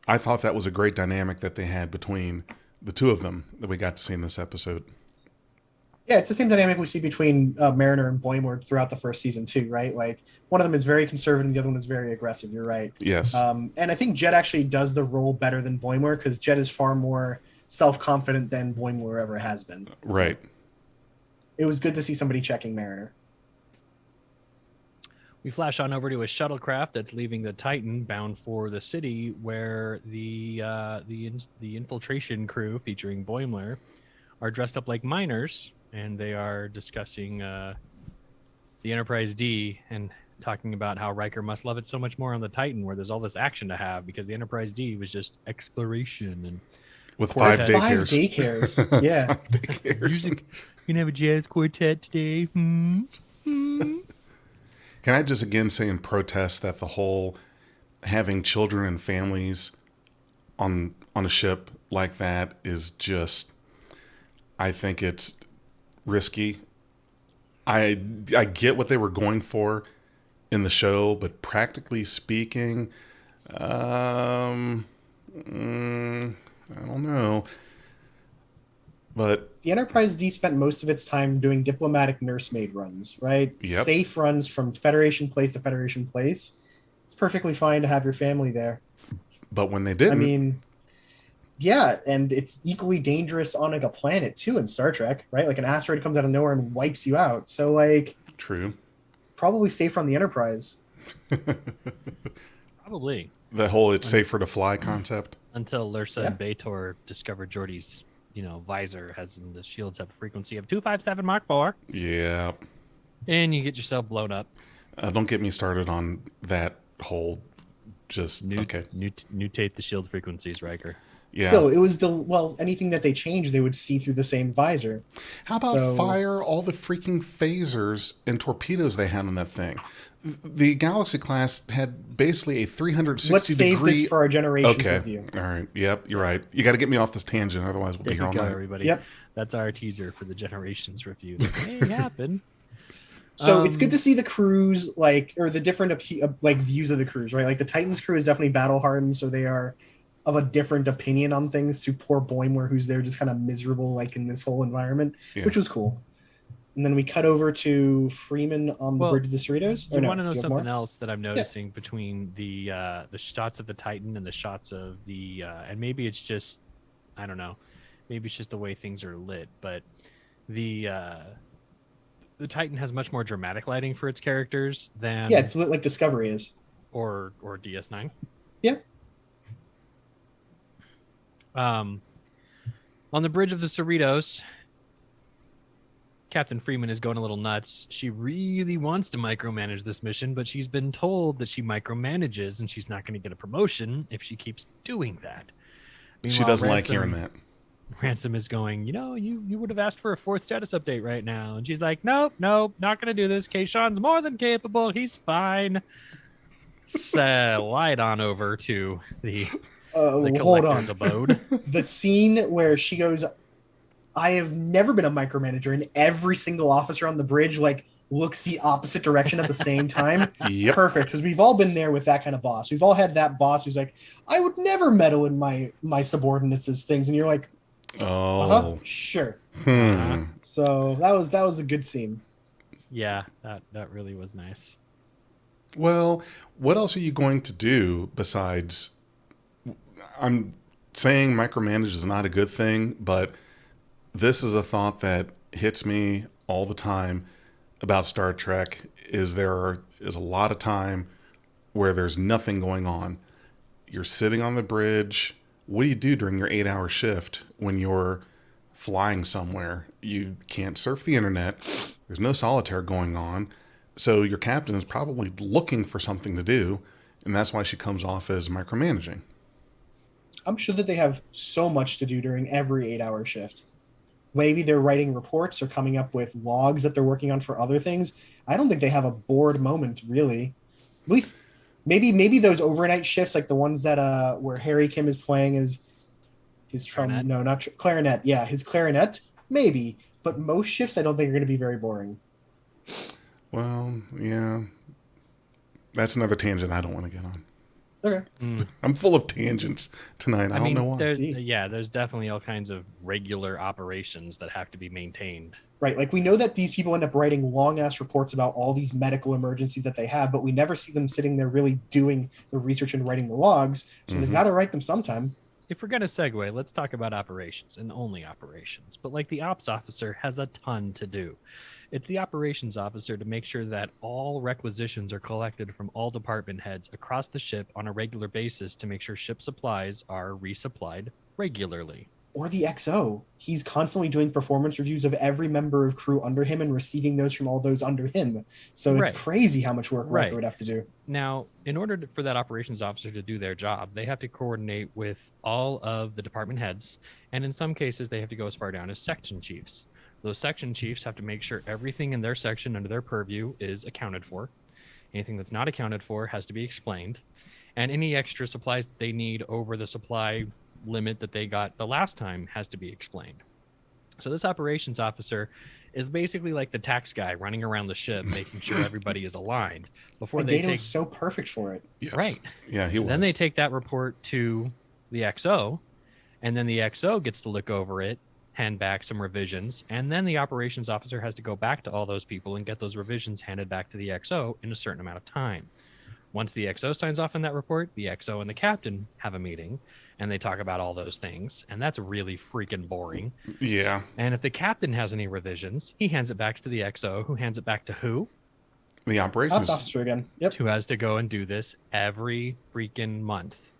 I thought that was a great dynamic that they had between the two of them that we got to see in this episode. Yeah, it's the same dynamic we see between Mariner and Boimler throughout the first season too, right? Like, one of them is very conservative, the other one is very aggressive. You're right. Yes. And I think Jet actually does the role better than Boimler, because Jet is far more self-confident than Boimler ever has been. Right. So it was good to see somebody checking Mariner. We flash on over to a shuttlecraft that's leaving the Titan, bound for the city, where the infiltration crew, featuring Boimler, are dressed up like miners, and they are discussing the Enterprise D and talking about how Riker must love it so much more on the Titan, where there's all this action to have, because the Enterprise D was just exploration and With quartet. 5 5 daycares. daycares. Yeah. music. You can have a jazz quartet today. Can I just again say in protest that the whole having children and families on a ship like that is just, I think it's risky. I get what they were going for in the show, but practically speaking, I don't know. But The Enterprise D spent most of its time doing diplomatic nursemaid runs, right? Yep. Safe runs from Federation place to Federation place. It's perfectly fine to have your family there. when they didn't, I mean, yeah, and it's equally dangerous on like a planet too in Star Trek, right? Like an asteroid comes out of nowhere and wipes you out. So like, true. probably safer on the Enterprise. Probably. The whole "it's safer to fly" concept. Until Lursa Yeah. and Bator discovered Geordi's, visor has, and the shields have a frequency of 257 Mach 4, Yeah. and you get yourself blown up. Don't get me started on that whole. Just okay. Mutate the shield frequencies, Riker. Yeah. Still, it was anything that they changed, they would see through the same visor. How about So- fire all the freaking phasers and torpedoes they had on that thing? The Galaxy class had basically a 360 Let's save degree. this for our generation Okay. review. All right. Yep. You're right. You got to get me off this tangent, otherwise we'll There be here you all go, night. everybody. Yep. That's our teaser for the Generations review. That may happen. So it's good to see the crews or the different views of the crews, right? Like the Titans crew is definitely battle hardened, so they are of a different opinion on things to poor Boimler, who's there just kind of miserable, like in this whole environment, Yeah. which was cool. And then we cut over to Freeman on the Well, bridge of the Cerritos. You Or no, want to know do you have something more? else that I'm noticing between the shots of the Titan and the shots of the and maybe it's just, I don't know, maybe it's just the way things are lit, but the Titan has much more dramatic lighting for its characters than Yeah, it's lit like Discovery is. or DS9. Yeah. On the bridge of the Cerritos, Captain Freeman is going a little nuts. She really wants to micromanage this mission, but she's been told that she micromanages and she's not going to get a promotion if she keeps doing that. She Meanwhile, doesn't like hearing that. Ransom is going, you would have asked for a 4th status update right now. And she's like, nope, not going to do this. Kayshon's more than capable. He's fine. slide on over to the Hold collector's on. abode. The scene where she goes, I have never been a micromanager, and every single officer on the bridge like looks the opposite direction at the same time. Yep. Perfect, because we've all been there with that kind of boss. We've all had that boss who's like, I would never meddle in my subordinates' things, and you're like, Oh. sure. Hmm. So that was a good scene. Yeah, that really was nice. Well, what else are you going to do besides? I'm saying micromanage is not a good thing, but this is a thought that hits me all the time about Star Trek. Is there is a lot of time where there's nothing going on. You're sitting on the bridge. What do you do during your 8-hour shift when you're flying somewhere? You can't surf the internet. There's no solitaire going on. So your captain is probably looking for something to do, and that's why she comes off as micromanaging. I'm sure that they have so much to do during every 8-hour shift. Maybe they're writing reports or coming up with logs that they're working on for other things. I don't think they have a bored moment, really. At least maybe those overnight shifts, like the ones that where Harry Kim is playing his Clarinet? no, not clarinet. Yeah, his clarinet, maybe. But most shifts, I don't think are going to be very boring. Well, yeah. That's another tangent I don't want to get on. Okay. I'm full of tangents tonight. I don't know why. There's definitely all kinds of regular operations that have to be maintained. Right. Like we know that these people end up writing long ass reports about all these medical emergencies that they have, but we never see them sitting there really doing the research and writing the logs. So they've got to write them sometime. If we're going to segue, let's talk about operations and only operations. But like the ops officer has a ton to do. It's the operations officer to make sure that all requisitions are collected from all department heads across the ship on a regular basis to make sure ship supplies are resupplied regularly. Or the XO. He's constantly doing performance reviews of every member of crew under him and receiving those from all those under him. So it's Right. crazy how much work Right. Riker would have to do. Now, in order for that operations officer to do their job, they have to coordinate with all of the department heads, and in some cases, they have to go as far down as section chiefs. Those section chiefs have to make sure everything in their section under their purview is accounted for. Anything that's not accounted for has to be explained, and any extra supplies that they need over the supply limit that they got the last time has to be explained. So this operations officer is basically like the tax guy running around the ship, making sure everybody is aligned before And they Data take. was so perfect for it. Yes. Right. Yeah, he was. Then they take that report to the XO, and then the XO gets to look over it, hand back some revisions, and then the operations officer has to go back to all those people and get those revisions handed back to the XO in a certain amount of time. Once the XO signs off on that report, the XO and the captain have a meeting, and they talk about all those things, and that's really freaking boring. Yeah. And if the captain has any revisions, he hands it back to the XO, who hands it back to who? The Ops operations. officer again. Yep. Who has to go and do this every freaking month.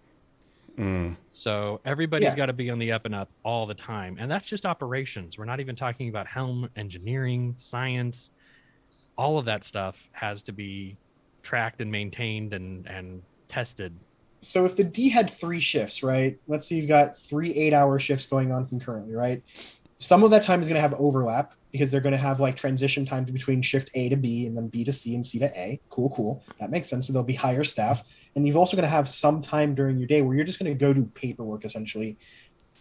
So everybody's got to be on the up and up all the time. And that's just operations. We're not even talking about helm engineering, science. All of that stuff has to be tracked and maintained and tested. So if the D had 3 shifts, right? Let's say you've got 3 8-hour shifts going on concurrently, right? Some of that time is going to have overlap because they're going to have like transition times between shift A to B and then B to C and C to A. Cool. That makes sense. So there'll be higher staff. And you've also going to have some time during your day where you're just going to go do paperwork, essentially.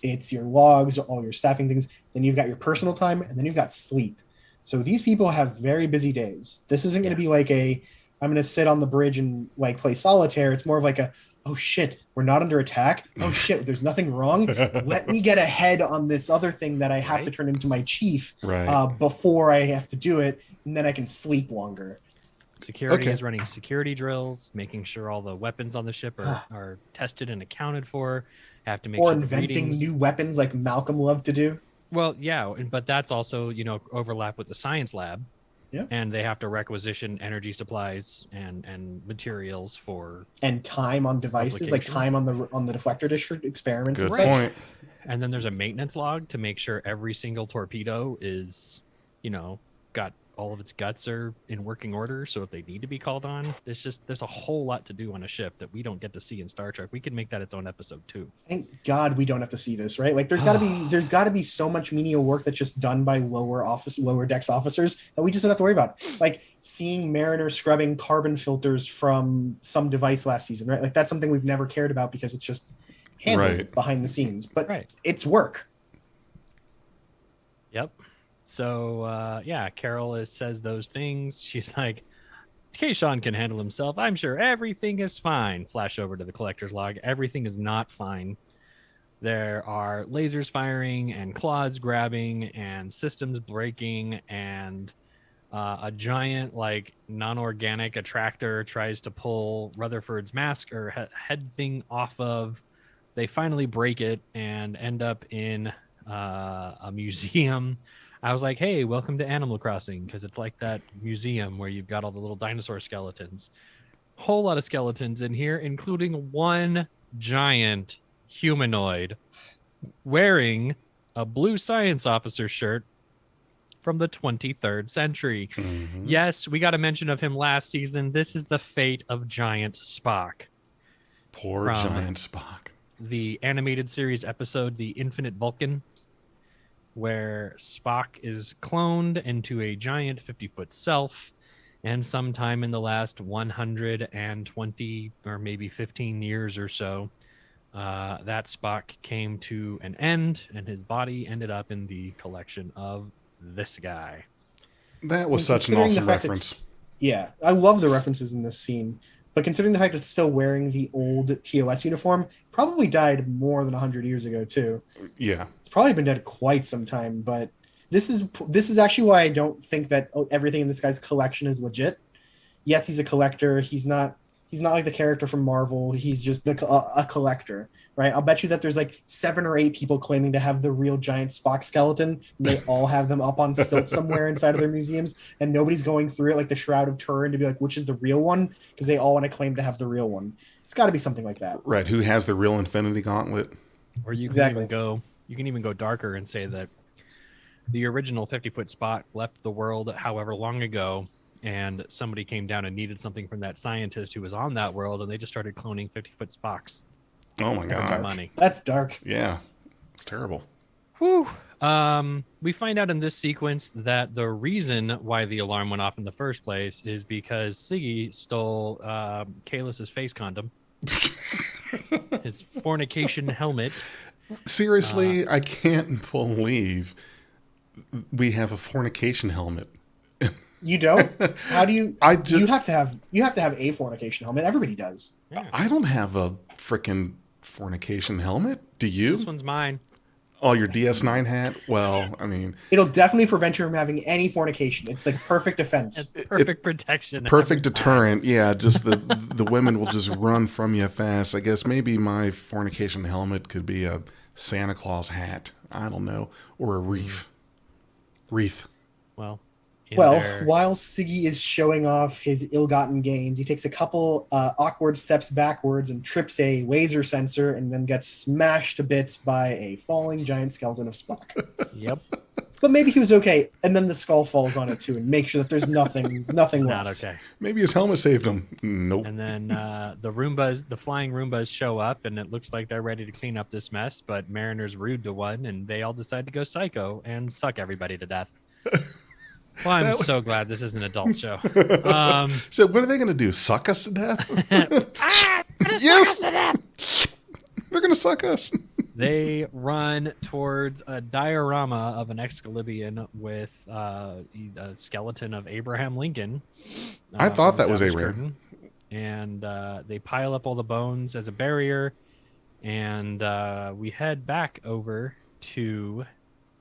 It's your logs, all your staffing things. Then you've got your personal time, and then you've got sleep. So these people have very busy days. This isn't going to be like I'm going to sit on the bridge and like play solitaire. It's more of like oh shit, we're not under attack. Oh shit, there's nothing wrong. Let me get ahead on this other thing that I have to turn into my chief before I have to do it, and then I can sleep longer. Security is running security drills, making sure all the weapons on the ship are tested and accounted for. Have to make or sure inventing new weapons like Malcolm loved to do. Well, yeah, but that's also overlap with the science lab. Yeah. And they have to requisition energy supplies and materials for and time on devices, like time on the deflector dish for experiments. Good and such. point. And then there's a maintenance log to make sure every single torpedo is, got all of its guts are in working order, so if they need to be called on, there's a whole lot to do on a ship that we don't get to see in Star Trek. We could make that its own episode too. Thank God we don't have to see this, right? Like there's got to be so much menial work that's just done by lower decks officers that we just don't have to worry about. Like seeing Mariner scrubbing carbon filters from some device last season, right? Like that's something we've never cared about because it's just handled behind the scenes, but it's work. Yep. So, Carol says those things. She's like, Kayshon can handle himself. I'm sure everything is fine. Flash over to the collector's log. Everything is not fine. There are lasers firing and claws grabbing and systems breaking and a giant, like, non-organic attractor tries to pull Rutherford's mask or head thing off of. They finally break it and end up in a museum. I was like, hey, welcome to Animal Crossing, because it's like that museum where you've got all the little dinosaur skeletons. Whole lot of skeletons in here, including one giant humanoid wearing a blue science officer shirt from the 23rd century. Mm-hmm. Yes, we got a mention of him last season. This is the fate of Giant Spock. Poor Giant Spock. The animated series episode, The Infinite Vulcan, where Spock is cloned into a giant 50-foot self, and sometime in the last 120 or maybe 15 years or so, that Spock came to an end, and his body ended up in the collection of this guy. That was such an awesome reference. Yeah, I love the references in this scene. But considering the fact that it's still wearing the old TOS uniform, probably died more than 100 years ago too. Yeah, it's probably been dead quite some time. But this is actually why I don't think that everything in this guy's collection is legit. Yes, he's a collector. He's not like the character from Marvel. He's just a collector, right? I'll bet you that there's like 7 or 8 people claiming to have the real giant Spock skeleton. They all have them up on stilts somewhere inside of their museums, and nobody's going through it like the Shroud of Turin to be like, which is the real one? Because they all want to claim to have the real one. It's got to be something like that. Right. Who has the real Infinity Gauntlet? Or you can even go darker and say that the original 50-foot Spock left the world however long ago, and somebody came down and needed something from that scientist who was on that world, and they just started cloning 50-foot Spocks. Oh my God. Money. That's dark. Yeah. It's terrible. Whew. We find out in this sequence that the reason why the alarm went off in the first place is because Siggy stole Kalis's face condom, his fornication helmet. Seriously, I can't believe we have a fornication helmet. You don't? How do you? You have to have a fornication helmet. Everybody does. Yeah. I don't have a freaking fornication helmet. Do you? This one's mine. Oh, your DS9 hat? Well, I mean, it'll definitely prevent you from having any fornication. It's like perfect defense. It's perfect protection. Perfect deterrent. Yeah, just the women will just run from you fast. I guess maybe my fornication helmet could be a Santa Claus hat. I don't know. Or a wreath. Well, while Siggy is showing off his ill-gotten gains, he takes a couple awkward steps backwards and trips a laser sensor and then gets smashed to bits by a falling giant skeleton of Spock. Yep. But maybe he was okay, and then the skull falls on it too, and make sure that there's nothing left. Not okay. Maybe his helmet saved him. Nope. And then the flying Roombas show up, and it looks like they're ready to clean up this mess, but Mariner's rude to one, and they all decide to go psycho and suck everybody to death. Well, I'm so glad this is an adult show. So what are they going to do? Suck us to death? Yes! Suck us to death! They're going to suck us. They run towards a diorama of an Excalibian with a skeleton of Abraham Lincoln. I thought that was Abraham. And they pile up all the bones as a barrier. And we head back over to...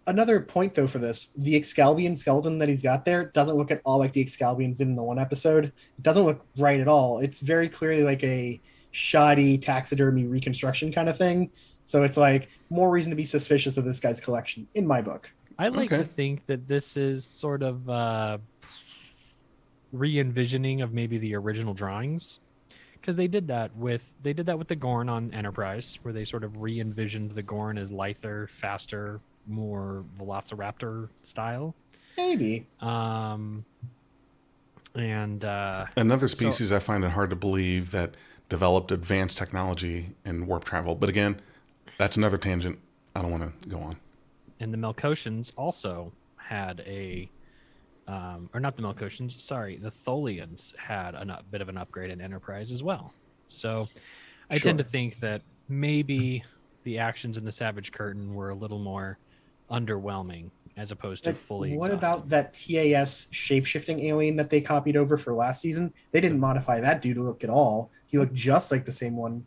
Another point, though, for this, the Excalibian skeleton that he's got there doesn't look at all like the Excalibians did in the one episode. It doesn't look right at all. It's very clearly like a shoddy taxidermy reconstruction kind of thing. So it's like more reason to be suspicious of this guy's collection, in my book. I like to think that this is sort of re-envisioning of maybe the original drawings. Because they did that with the Gorn on Enterprise, where they sort of re-envisioned the Gorn as lither, faster, more Velociraptor style. Maybe. And Another species I find it hard to believe that developed advanced technology and warp travel. But again, that's another tangent. I don't want to go on. and the Melkotians also had a, or not the Melkotians, sorry, the Tholians had a bit of an upgrade in Enterprise as well. So I tend to think that maybe the actions in the Savage Curtain were a little more underwhelming as opposed to fully What exhausting. about that TAS shape-shifting alien that they copied over for last season? They didn't modify that dude to look at all. He looked just like the same one.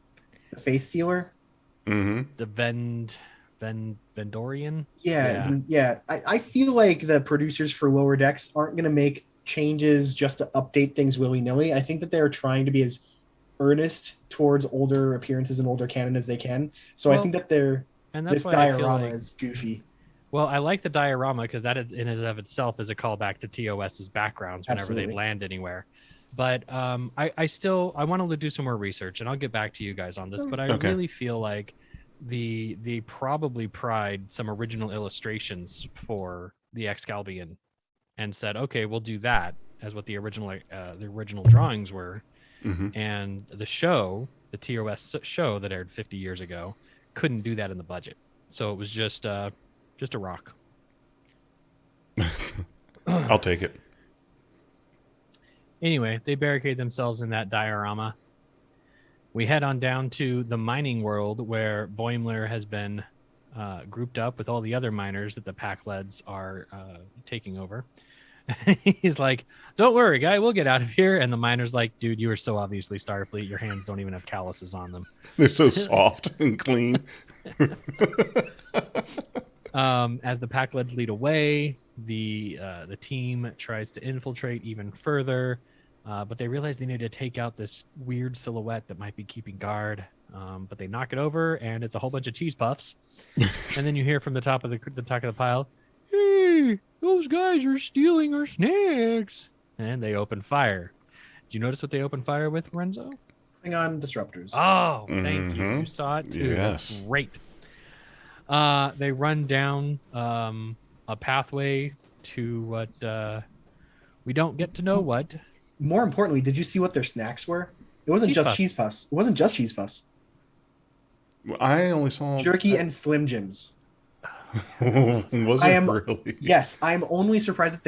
The face stealer? Mm-hmm. the Vendorian? Yeah. I feel like the producers for Lower Decks aren't going to make changes just to update things willy-nilly. I think that they're trying to be as earnest towards older appearances and older canon as they can. So I think that this diorama is goofy. Well, I like the diorama because that in and of itself is a callback to TOS's backgrounds whenever they land anywhere. But I want to do some more research, and I'll get back to you guys on this. But I really feel like they probably pried some original illustrations for the Excalbian and said, okay, we'll do that as what the original drawings were. Mm-hmm. And the show, the TOS show that aired 50 years ago, couldn't do that in the budget. So it was just a rock. I'll take it. Anyway, they barricade themselves in that diorama. We head on down to the mining world where Boimler has been grouped up with all the other miners that the Pack-Leds are taking over. He's like, don't worry, guy, we'll get out of here. And the miner's like, dude, you are so obviously Starfleet. Your hands don't even have calluses on them. They're so soft and clean. As the Pack-Leds lead away, the team tries to infiltrate even further, but they realize they need to take out this weird silhouette that might be keeping guard. But they knock it over, and it's a whole bunch of cheese puffs. And then you hear from the top of the pile, "Hey, those guys are stealing our snacks!" And they open fire. Did you notice what they opened fire with, Renzo? Klingon disruptors. Oh, thank you. You saw it too. Yes. That's great. They run down a pathway to what we don't get to know what. More importantly, did you see what their snacks were? It wasn't just cheese puffs. It wasn't just cheese puffs. I only saw Jerky and Slim Jims. Was it really? Yes, I'm only surprised that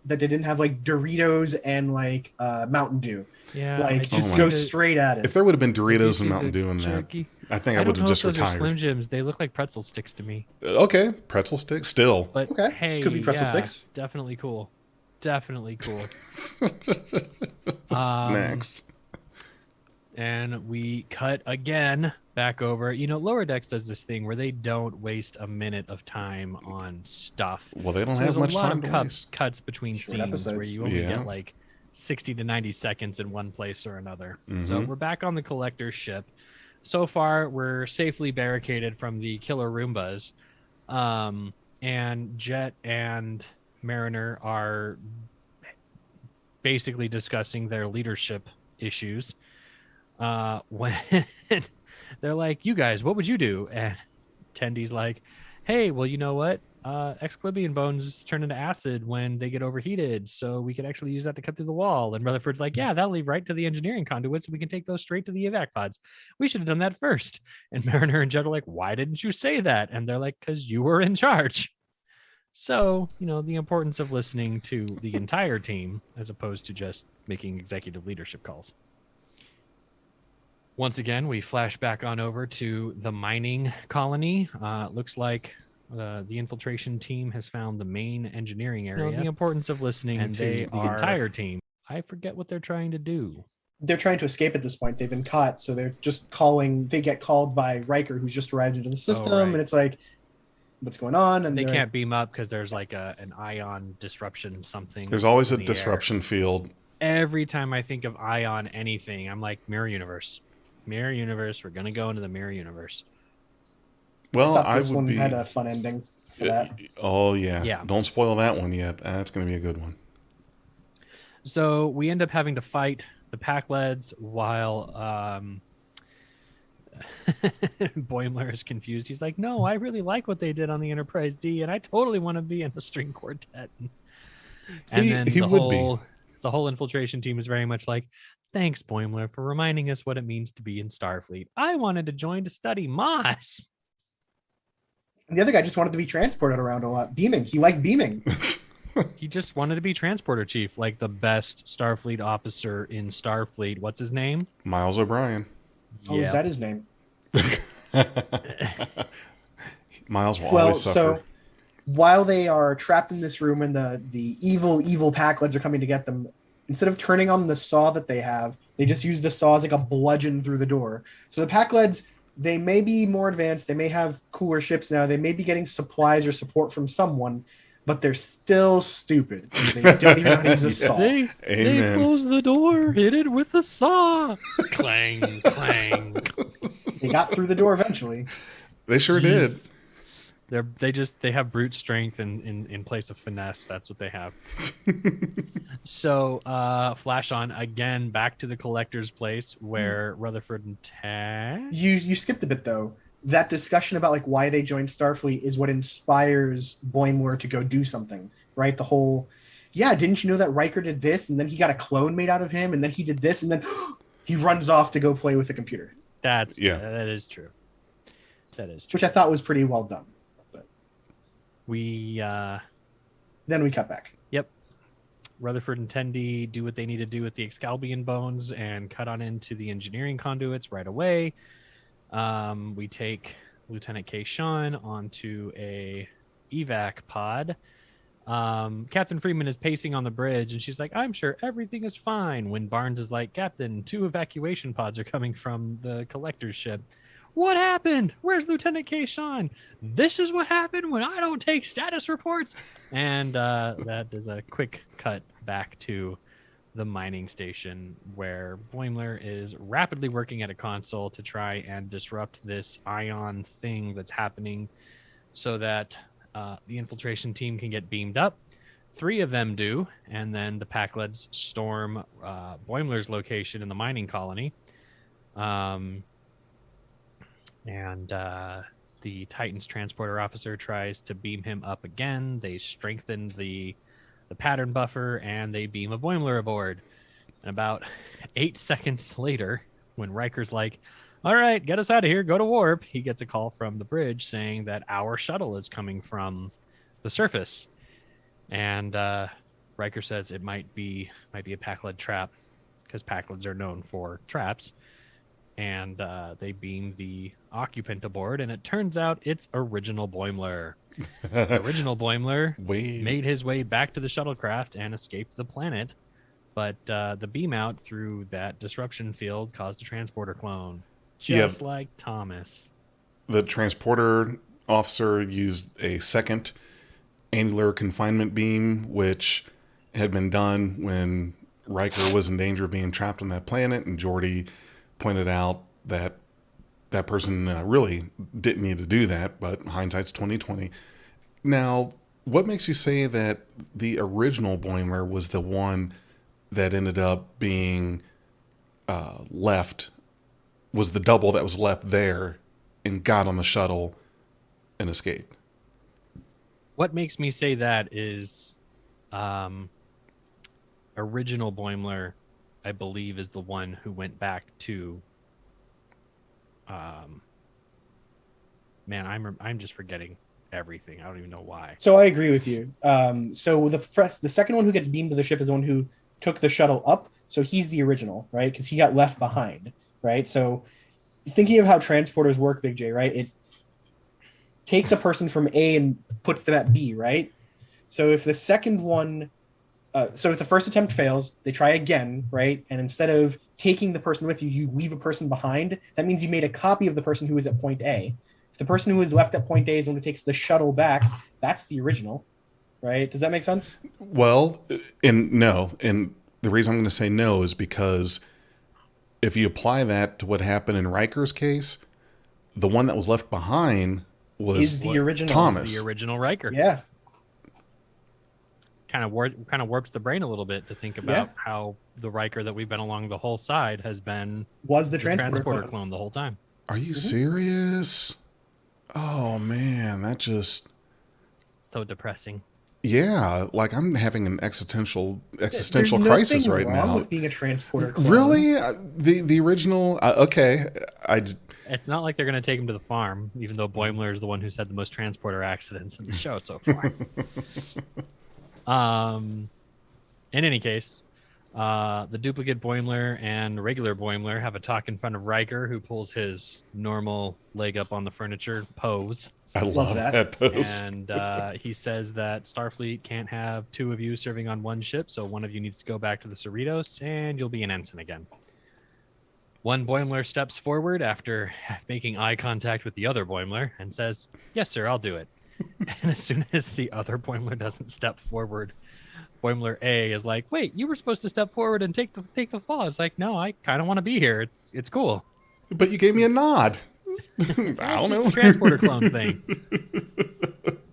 they didn't have like Doritos and like Mountain Dew. Yeah, like just go straight at it. If there would have been Doritos and Mountain Dew in that, I think I would have just retired. Slim Jims, they look like pretzel sticks to me. Okay, pretzel sticks still. But okay, hey, could be pretzel sticks. Definitely cool. Definitely cool. Snacks. And we cut again back over. You know, Lower Decks does this thing where they don't waste a minute of time on stuff. Well, they don't have much time to waste. Cuts between Short scenes episodes. where you only get like 60 to 90 seconds in one place or another. Mm-hmm. So we're back on the Collector's ship. So far, we're safely barricaded from the killer Roombas. And Jet and Mariner are basically discussing their leadership issues. When they're like, you guys, what would you do? And Tendy's like, hey, well, you know what? Excalibian bones turn into acid when they get overheated, so we could actually use that to cut through the wall. And Rutherford's like, yeah, that'll lead right to the engineering conduits, so we can take those straight to the evac pods. We should have done that first. And Mariner and Jet are like, why didn't you say that? And they're like, because you were in charge. So, you know, the importance of listening to the entire team as opposed to just making executive leadership calls. Once again, we flash back on over to the mining colony. Looks like the infiltration team has found the main engineering area. You know, the importance of listening to the entire team. I forget what they're trying to do. They're trying to escape at this point. They've been caught, so they're just calling. They get called by Riker, who's just arrived into the system, and it's like, what's going on? And they can't beam up because there's like an ion disruption something. There's always a disruption field. Every time I think of ion anything, I'm like, Mirror Universe. Mirror Universe. We're going to go into the Mirror Universe. Well, this one had a fun ending for that. Oh, yeah. Don't spoil that one yet. That's going to be a good one. So we end up having to fight the Pack-Leds while Boimler is confused. He's like, no, I really like what they did on the Enterprise D, and I totally want to be in a string quartet. And then he the would be. whole infiltration team is very much like, thanks, Boimler, for reminding us what it means to be in Starfleet. I wanted to join to study Moss. And the other guy just wanted to be transported around a lot. Beaming. He liked beaming. He just wanted to be transporter chief, like the best Starfleet officer in Starfleet. What's his name? Miles O'Brien. Oh, is that his name? Miles will Well, always suffer. so while they are trapped in this room and the evil Packleads are coming to get them, instead of turning on the saw that they have, they just use the saw as like a bludgeon through the door. So the Packleads, they may be more advanced, they may have cooler ships now, they may be getting supplies or support from someone, but they're still stupid. They don't even know how to use a saw. They Amen. closed the door, hit it with a saw. Clang, clang. They got through the door eventually. They sure did. Jeez. They have brute strength in place of finesse. That's what they have. So flash on again back to the collector's place where Rutherford and Tag. You skipped a bit though. That discussion about like why they joined Starfleet is what inspires Boimler to go do something, right? The whole, yeah, didn't you know that Riker did this and then he got a clone made out of him and then he did this and then he runs off to go play with the computer. That is true. That is true. Which I thought was pretty well done. But then we cut back. Yep. Rutherford and Tendi do what they need to do with the Excalbian bones and cut on into the engineering conduits right away. We take Lieutenant Kayshon onto a evac pod. Captain Freeman is pacing on the bridge and she's like, I'm sure everything is fine. When Barnes is like, Captain, 2 evacuation pods are coming from the collector's ship. What happened? Where's Lieutenant Kayshon? This is what happened when I don't take status reports. And that is a quick cut back to the mining station where Boimler is rapidly working at a console to try and disrupt this ion thing that's happening so that the infiltration team can get beamed up. 3 of them do, and then the Packleads storm Boimler's location in the mining colony. The Titan's transporter officer tries to beam him up again. They strengthen the pattern buffer, and they beam a Boimler aboard. And about 8 seconds later, when Riker's like, all right, get us out of here, go to warp, he gets a call from the bridge saying that our shuttle is coming from the surface. And Riker says it might be a Packlead trap, because Packleads are known for traps. And they beam the occupant aboard, and it turns out it's Original Boimler. Original Boimler made his way back to the shuttlecraft and escaped the planet, but the beam out through that disruption field caused a transporter clone, just like Thomas. The transporter officer used a second angular confinement beam, which had been done when Riker was in danger of being trapped on that planet, and Geordi pointed out that that person really didn't need to do that, but hindsight's 2020. Now, what makes you say that the original Boimler was the one that ended up being left, was the double that was left there and got on the shuttle and escaped? What makes me say that is Original Boimler, I believe, is the one who went back to I'm just forgetting everything. I don't even know why. So I agree with you. So the second one who gets beamed to the ship is the one who took the shuttle up. So he's the original, right? Because he got left behind, right? So thinking of how transporters work, Big J, right? It takes a person from A and puts them at B, right? So if the second one, so if the first attempt fails, they try again, right? And instead of taking the person with you, you leave a person behind. That means you made a copy of the person who is at point A. If the person who is left at point A is the one who takes the shuttle back, that's the original, right? Does that make sense? Well, and no. And the reason I'm going to say no is because if you apply that to what happened in Riker's case, the one that was left behind was the original Thomas. The original Riker. Yeah. Kind of warps the brain a little bit to think about how the Riker that we've been along the whole side was the transporter clone the whole time. Are you serious? Oh man, that just so depressing. Yeah, like I'm having an existential There's crisis nothing right wrong now. with being a transporter clone. Really, the original? Okay, It's not like they're going to take him to the farm, even though Boimler is the one who's had the most transporter accidents in the show so far. In any case, the duplicate Boimler and regular Boimler have a talk in front of Riker, who pulls his normal leg up on the furniture pose. I love that pose. And he says that Starfleet can't have two of you serving on one ship, so one of you needs to go back to the Cerritos, and you'll be an ensign again. One Boimler steps forward after making eye contact with the other Boimler and says, "Yes, sir, I'll do it." And as soon as the other Boimler doesn't step forward, Boimler A is like, "Wait, you were supposed to step forward and take the fall." It's like, "No, I kind of want to be here. It's cool." But you gave me a nod. I It's don't just know. a transporter clone thing.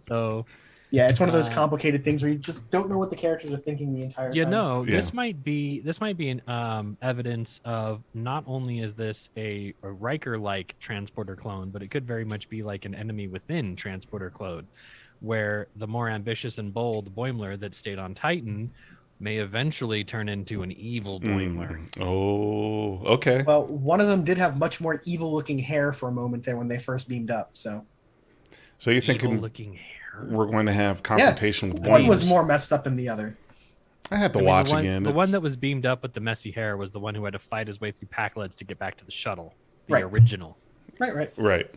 So, Yeah, it's one of those complicated things where you just don't know what the characters are thinking the entire time. this might be an evidence of not only is this a Riker-like transporter clone, but it could very much be like an enemy within transporter clone, where the more ambitious and bold Boimler that stayed on Titan may eventually turn into an evil Boimler. Oh, okay. Well, one of them did have much more evil-looking hair for a moment there when they first beamed up. So So you're thinking Evil-looking hair. we're going to have confrontation with one Boimlers. was more messed up than the other. I have to I mean, watch the one, again. The one It's- that was beamed up with the messy hair was the one who had to fight his way through Packlets to get back to the shuttle. The Right. original. Right. Right.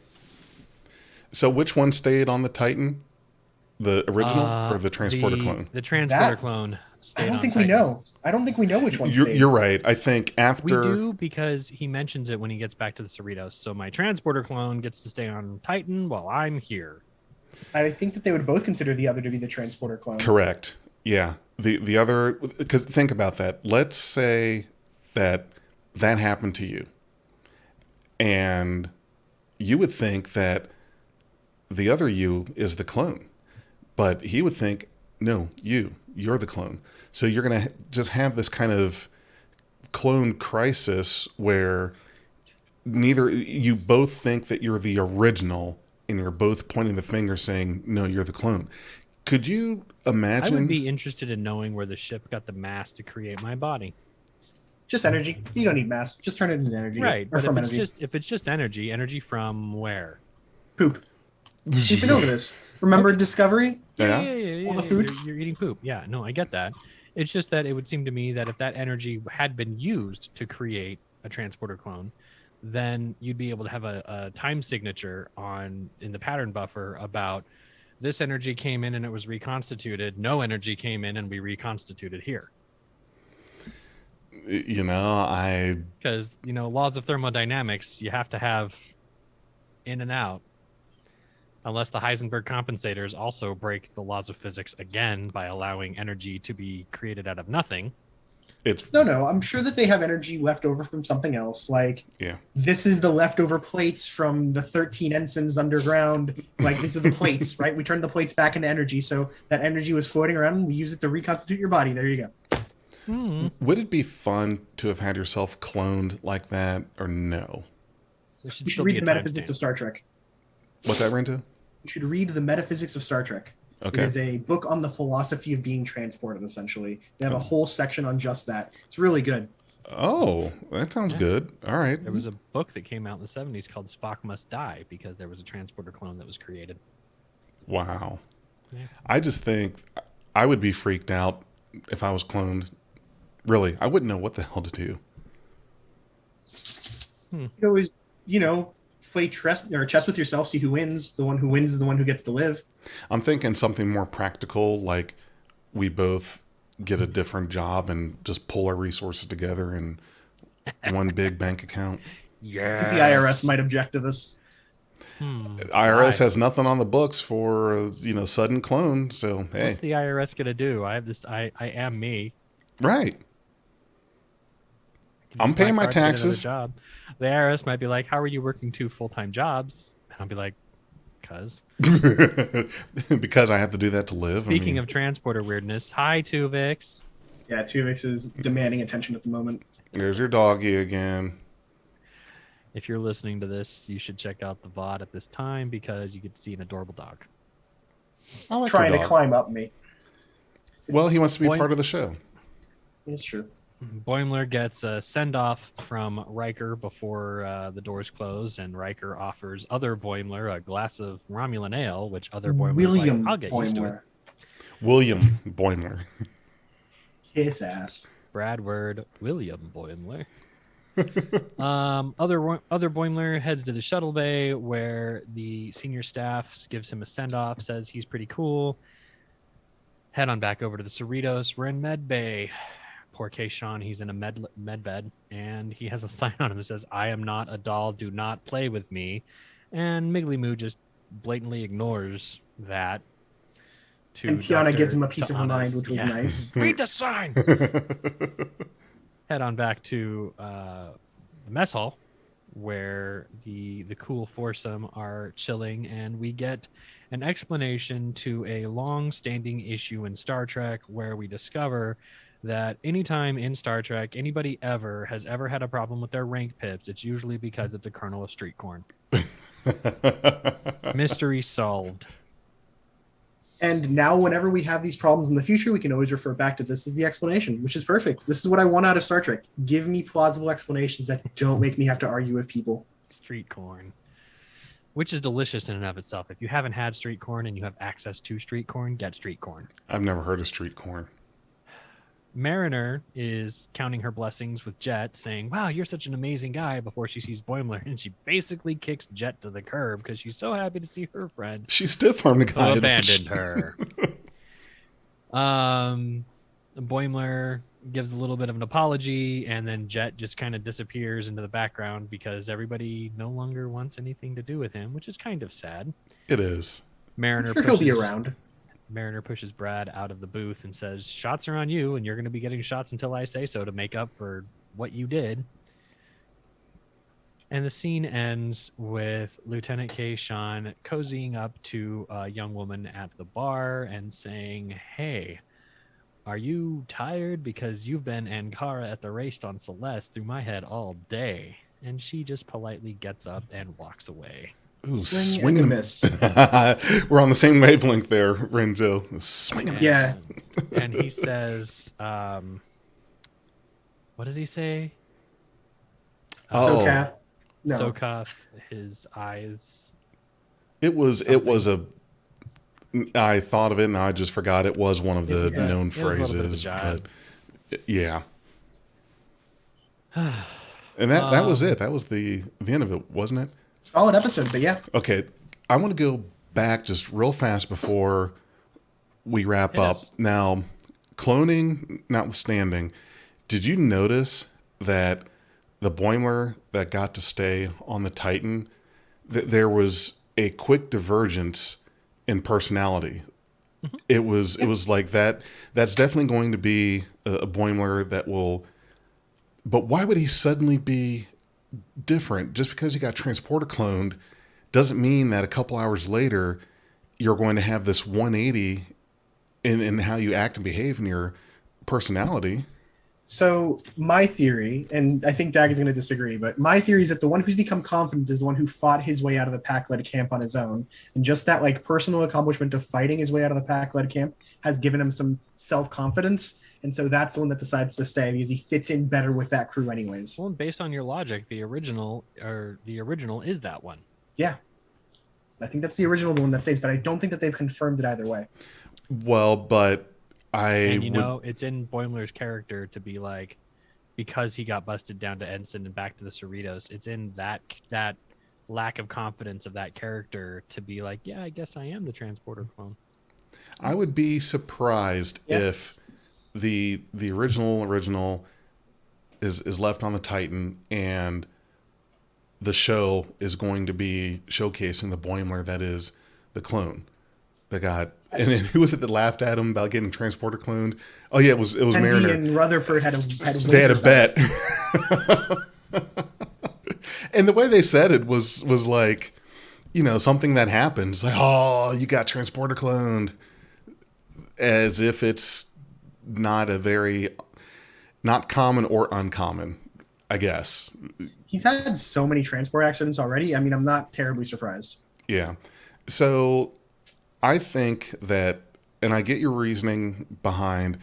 So which one stayed on the Titan? The original or the transporter clone? The transporter That- clone stayed I don't on think Titan. we know. I don't think we know which one You're, stayed. you're right. I think We after do because he mentions it when he gets back to the Cerritos. So my transporter clone gets to stay on Titan while I'm here. I think that they would both consider the other to be the transporter clone. correct. Yeah. The other, because think about that. Let's say that happened to you, and you would think that the other you is the clone, but he would think, no, you're the clone. So you're going to just have this kind of clone crisis where you both think that you're the original, and you're both pointing the finger saying, no, you're the clone. Could you imagine? I would be interested in knowing where the ship got the mass to create my body. Just energy. You don't need mass. Just turn it into energy. Right. Or But from if energy. it's just energy from where? Poop. We've been over this. Remember Discovery? Yeah. All the food? You're eating poop. Yeah, no, I get that. It's just that it would seem to me that if that energy had been used to create a transporter clone, then you'd be able to have a time signature in the pattern buffer about this energy came in and it was reconstituted. No energy came in and we reconstituted here. Because, laws of thermodynamics, you have to have in and out. Unless the Heisenberg compensators also break the laws of physics again by allowing energy to be created out of nothing. No. I'm sure that they have energy left over from something else. Like, this is the leftover plates from the 13 ensigns underground. Like, these are the plates, right? We turned the plates back into energy. So that energy was floating around and we used it to reconstitute your body. There you go. Would it be fun to have had yourself cloned like that, or no? There You should read the Metaphysics of Star Trek. What's that, Renta? You should read the Metaphysics of Star Trek. Okay. It is a book on the philosophy of being transported, essentially. They have a whole section on just that. It's really good. Oh, that sounds good. All right. There was a book that came out in the 70s called Spock Must Die because there was a transporter clone that was created. Wow. Yeah. I just think I would be freaked out if I was cloned. Really, I wouldn't know what the hell to do. You can always, play chess with yourself, see who wins. The one who wins is the one who gets to live. I'm thinking something more practical, like we both get a different job and just pull our resources together in one big bank account. Yeah. The IRS might object to this. IRS has nothing on the books for sudden clone. So hey, What's the IRS gonna do? I have this. I am me. Right. I'm Use paying my card to get another taxes. Job. The IRS might be like, "How are you working 2 full-time jobs?" And I'll be like, "Cause." Because I have to do that to live. Speaking of transporter weirdness, hi Tuvix. Yeah, Tuvix is demanding attention at the moment. There's your doggy again. If you're listening to this, you should check out the VOD at this time because you get to see an adorable dog. I like Trying your to dog. climb up me. Well, he wants to be Boing. part of the show. It's true. Boimler gets a send-off from Riker before the doors close, and Riker offers other Boimler a glass of Romulan ale, which other Boimler's William like, I'll get used to it. Boimler. William Boimler. Kiss ass. Bradward William Boimler. Other Boimler heads to the shuttle bay where the senior staff gives him a send-off, says he's pretty cool. Head on back over to the Cerritos. We're in med bay. Poor Kayshon, he's in a med bed, and he has a sign on him that says, "I am not a doll, do not play with me." And Miggly Moo just blatantly ignores that. And Tiana gives him a piece of her mind, which was nice. Read the sign! Head on back to the mess hall, where the cool foursome are chilling, and we get an explanation to a long-standing issue in Star Trek where we discover that anytime in Star Trek anybody has ever had a problem with their rank pips, it's usually because it's a kernel of street corn. Mystery solved. And now whenever we have these problems in the future, we can always refer back to this as the explanation, which is perfect. This is what I want out of Star Trek. Give me plausible explanations that don't make me have to argue with people. Street corn. Which is delicious in and of itself. If you haven't had street corn and you have access to street corn, get street corn. I've never heard of street corn. Mariner is counting her blessings with Jet, saying, "Wow, you're such an amazing guy," before she sees Boimler, and she basically kicks Jet to the curb because she's so happy to see her friend She stiff-armed a who guy. abandoned her. Boimler gives a little bit of an apology, and then Jet just kind of disappears into the background because everybody no longer wants anything to do with him, which is kind of sad. It is. Mariner Sure, he'll be around. Mariner pushes Brad out of the booth and says, "Shots are on you, and you're going to be getting shots until I say so to make up for what you did." And the scene ends with Lieutenant Kayshon cozying up to a young woman at the bar and saying, "Hey, are you tired? Because you've been Ankara at the race on Celeste through my head all day." And she just politely gets up and walks away. Ooh, Swing and a miss. We're on the same wavelength there, Renzo. Swing and a miss. Yeah. And he says, what does he say? Sokath. No. Sokath, his eyes. It was a. I thought of it and I just forgot it was one of the known it was a little bit of a phrases. jibe. But yeah. And that was it. That was the end of it, wasn't it? Solid episode, but yeah. Okay, I want to go back just real fast before we wrap up. Yes. Now, cloning notwithstanding, did you notice that the Boimler that got to stay on the Titan, there was a quick divergence in personality? Mm-hmm. It was like that. That's definitely going to be a Boimler that will. But why would he suddenly be different? Just because he got transporter cloned doesn't mean that a couple hours later you're going to have this 180 in how you act and behave in your personality. So my theory, and I think Dag is going to disagree, but my theory is that the one who's become confident is the one who fought his way out of the pack-led camp on his own. And just that like personal accomplishment of fighting his way out of the pack-led camp has given him some self-confidence. And so that's the one that decides to stay because he fits in better with that crew anyways. Well, based on your logic, the original is that one. Yeah. I think that's the original one that stays, but I don't think that they've confirmed it either way. Well, but And it's in Boimler's character to be like, because he got busted down to Ensign and back to the Cerritos, it's in that lack of confidence of that character to be like, yeah, I guess I am the transporter clone. I would be surprised if the original is left on the Titan and the show is going to be showcasing the Boimler that is the clone that got. And then who was it that laughed at him about getting transporter cloned? Oh yeah, it was Andy Mariner. and Rutherford had a They had a bet. And the way they said it was like, something that happens. Like, oh, you got transporter cloned. As if it's not common or uncommon, I guess. He's had so many transport accidents already. I mean, I'm not terribly surprised. Yeah. So I think that and I get your reasoning behind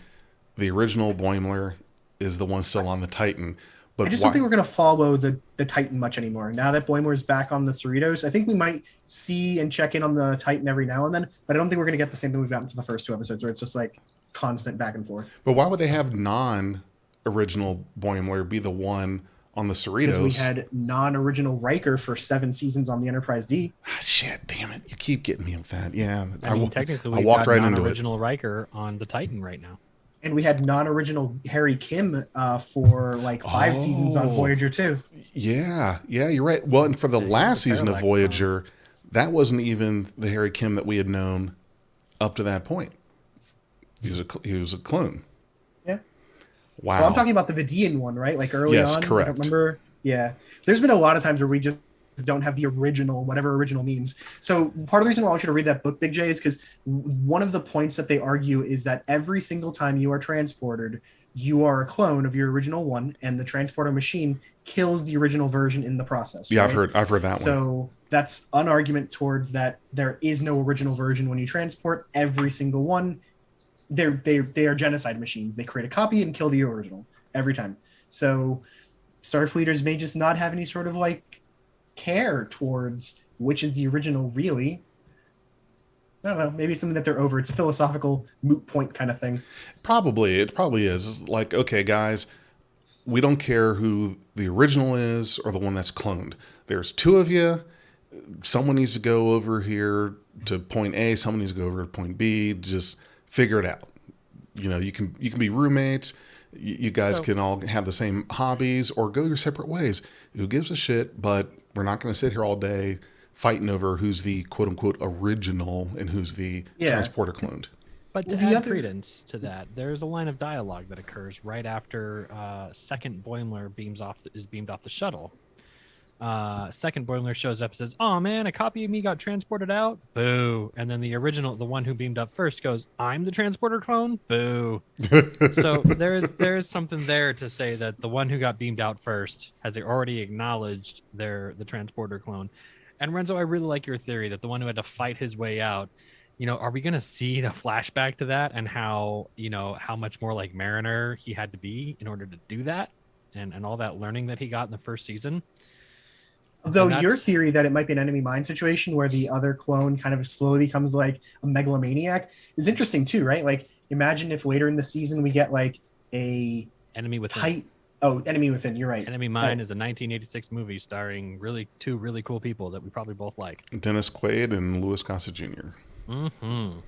the original Boimler is the one still on the Titan. But I just don't think we're going to follow the Titan much anymore. Now that Boimler is back on the Cerritos, I think we might see and check in on the Titan every now and then, but I don't think we're going to get the same thing we've gotten for the first 2 episodes where it's just like constant back and forth. But why would they have non-original Boimler be the one on the Cerritos? Because we had non-original Riker for 7 seasons on the Enterprise D. Shit, damn it. You keep getting me with that. Yeah. I mean, technically, we've walked got right into it. non-original Riker on the Titan right now. And we had non-original Harry Kim for like 5 seasons on Voyager 2. Yeah, you're right. Well, and for the last season of Voyager, that wasn't even the Harry Kim that we had known up to that point. He was a clone. Yeah. Wow. Well, I'm talking about the Vidian one, right? Like early on. Yes, correct. I don't remember. Yeah. There's been a lot of times where we just don't have the original, whatever original means. So part of the reason why I want you to read that book, Big J, is because one of the points that they argue is that every single time you are transported, you are a clone of your original one, and the transporter machine kills the original version in the process. Yeah, right? I've heard that one. So that's an argument towards that there is no original version when you transport every single one. They are genocide machines. They create a copy and kill the original every time. So Starfleeters may just not have any sort of like care towards which is the original really. I don't know, maybe it's something that they're over. It's a philosophical moot point kind of thing. It probably is. Like, okay, guys, we don't care who the original is or the one that's cloned. There's 2 of you. Someone needs to go over here to point A, someone needs to go over to point B. Just figure it out. You know, you can be roommates. You guys can all have the same hobbies or go your separate ways. Who gives a shit? But we're not going to sit here all day fighting over who's the quote-unquote original and who's the transporter cloned. But to add credence to that, there's a line of dialogue that occurs right after second Boimler is beamed off the shuttle. Second Boimler shows up and says, "Oh man, a copy of me got transported out." Boo. And then the original, the one who beamed up first, goes, "I'm the transporter clone." Boo. So there's something there to say that the one who got beamed out first has already acknowledged the transporter clone. And Renzo, I really like your theory that the one who had to fight his way out, you know, are we going to see the flashback to that and how much more like Mariner he had to be in order to do that and all that learning that he got in the first season? Though your theory that it might be an enemy mine situation where the other clone kind of slowly becomes like a megalomaniac is interesting too, right? Like imagine if later in the season we get like a Enemy Within. Enemy Within, you're right. Enemy Mine is a 1986 movie starring two really cool people that we probably both like. Dennis Quaid and Louis Gossett Jr. Mm-hmm.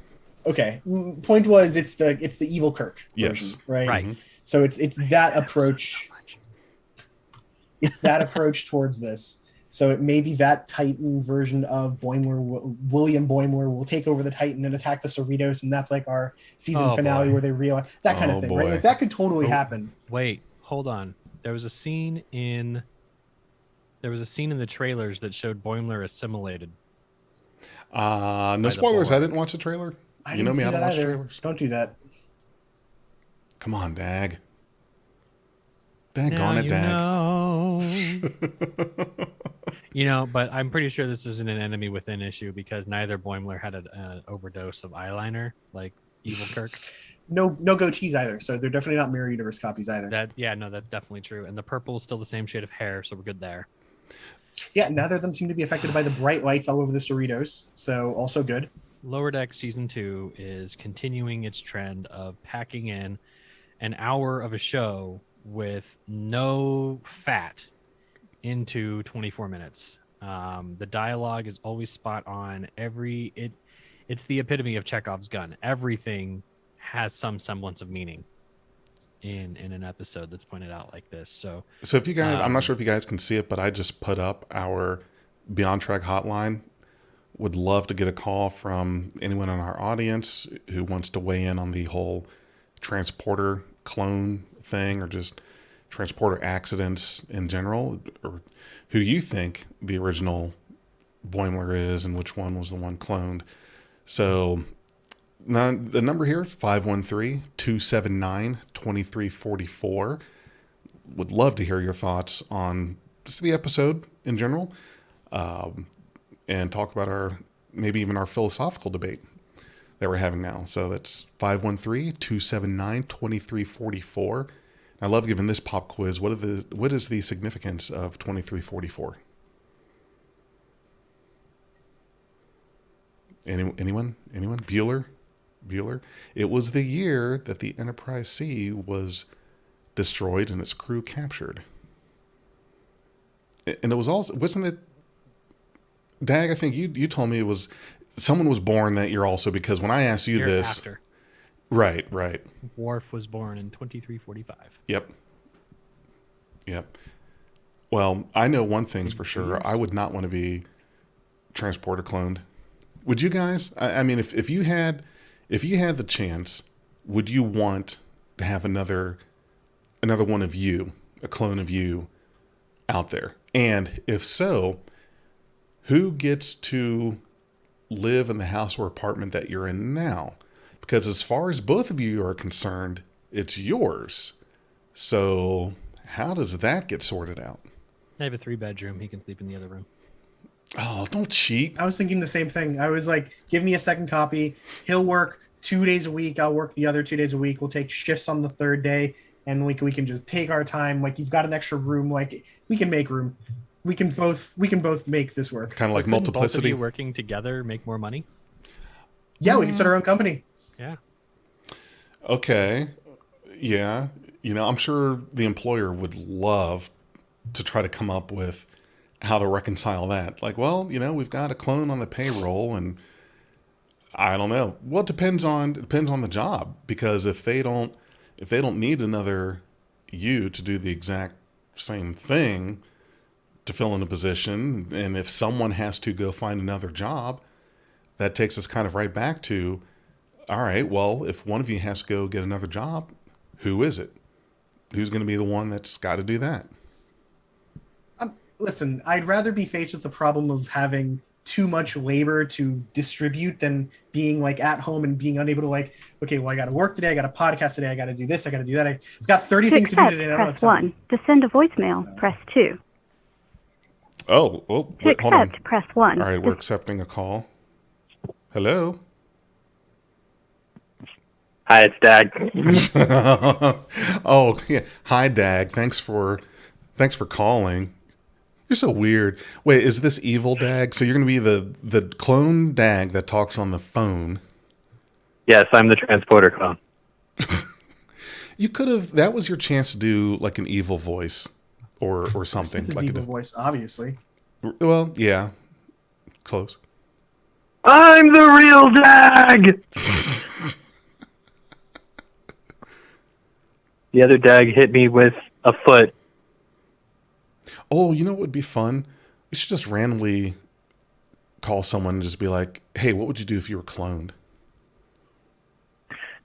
Okay. Point was it's the evil Kirk version, yes. right? Right. So it's that approach. It's that approach towards this. So it may be that Titan version of Boimler, William Boimler, will take over the Titan and attack the Cerritos, and that's like our season finale where they realize that kind of thing, right? Like that could totally happen. Wait, hold on. There was a scene in the trailers that showed Boimler assimilated. No spoilers. I didn't watch the trailer. You know me, I don't watch trailers. Don't do that. Come on, Dag. Dag on it, Dag. You know, but I'm pretty sure this isn't an Enemy Within issue because neither Boimler had an overdose of eyeliner like Evil Kirk. No goatees either, so they're definitely not Mirror Universe copies either. That's definitely true. And the purple is still the same shade of hair, so we're good there. Yeah, neither of them seem to be affected by the bright lights all over the Cerritos, so also good. Lower Deck Season 2 is continuing its trend of packing in an hour of a show with no fat into 24 minutes. The dialogue is always spot on. It's the epitome of Chekhov's gun. Everything has some semblance of meaning in an episode that's pointed out like this. So if you guys, I'm not sure if you guys can see it, but I just put up our Beyond Track hotline. Would love to get a call from anyone in our audience who wants to weigh in on the whole transporter clone thing or just transporter accidents in general, or who you think the original Boimler is and which one was the one cloned. So the number here is 513-279-2344. Would love to hear your thoughts on just the episode in general, and talk about maybe even our philosophical debate. that we're having now. So that's 513-279-2344. I love giving this pop quiz. What is the significance of 2344? Anyone? Bueller? It was the year that the Enterprise C was destroyed and its crew captured. And it was also, wasn't it, Dag, I think you told me it was, someone was born that year also, because when I asked you this. After. Right. Worf was born in 2345. Yep. Well, I know one thing's for sure. I would not want to be transporter cloned. Would you guys? I mean, if you had the chance, would you want to have another one of you, a clone of you, out there? And if so, who gets to live in the house or apartment that you're in now? Because as far as both of you are concerned, it's yours. So how does that get sorted out? I have a 3-bedroom. He can sleep in the other room. Oh, don't cheat. I was thinking the same thing. I was like, give me a second copy. He'll work 2 days a week. I'll work the other 2 days a week. We'll take shifts on the third day, and we can just take our time. Like, you've got an extra room. Like, we can make room. We can both make this work. Kind of like Couldn't multiplicity. Both of you working together make more money? Yeah, we can start our own company. Yeah. Okay. Yeah. I'm sure the employer would love to try to come up with how to reconcile that. Like, well, we've got a clone on the payroll, and I don't know. Well, it depends on the job, because if they don't need another you to do the exact same thing to fill in a position, and if someone has to go find another job, that takes us kind of right back to, all right, well, if one of you has to go get another job, who is it? Who's going to be the one that's got to do that? Listen, I'd rather be faced with the problem of having too much labor to distribute than being like at home and being unable to like, okay, well, I got to work today. I got a podcast today. I got to do this. I got to do that. I've got 30 things to do today. Press 1. To send a voicemail, press 2. Oh, wait, hold on. Press 1. All right, we're accepting a call. Hello. Hi, it's Dag. Oh, yeah. Hi, Dag. Thanks for calling. You're so weird. Wait, is this evil Dag? So you're going to be the clone Dag that talks on the phone. Yes, I'm the transporter clone. You could have. That was your chance to do like an evil voice or something. This is like evil voice, obviously. Well, yeah, close. I'm the real Dag. The other Dag hit me with a foot. Oh, you know what would be fun? We should just randomly call someone and just be like, "Hey, what would you do if you were cloned?"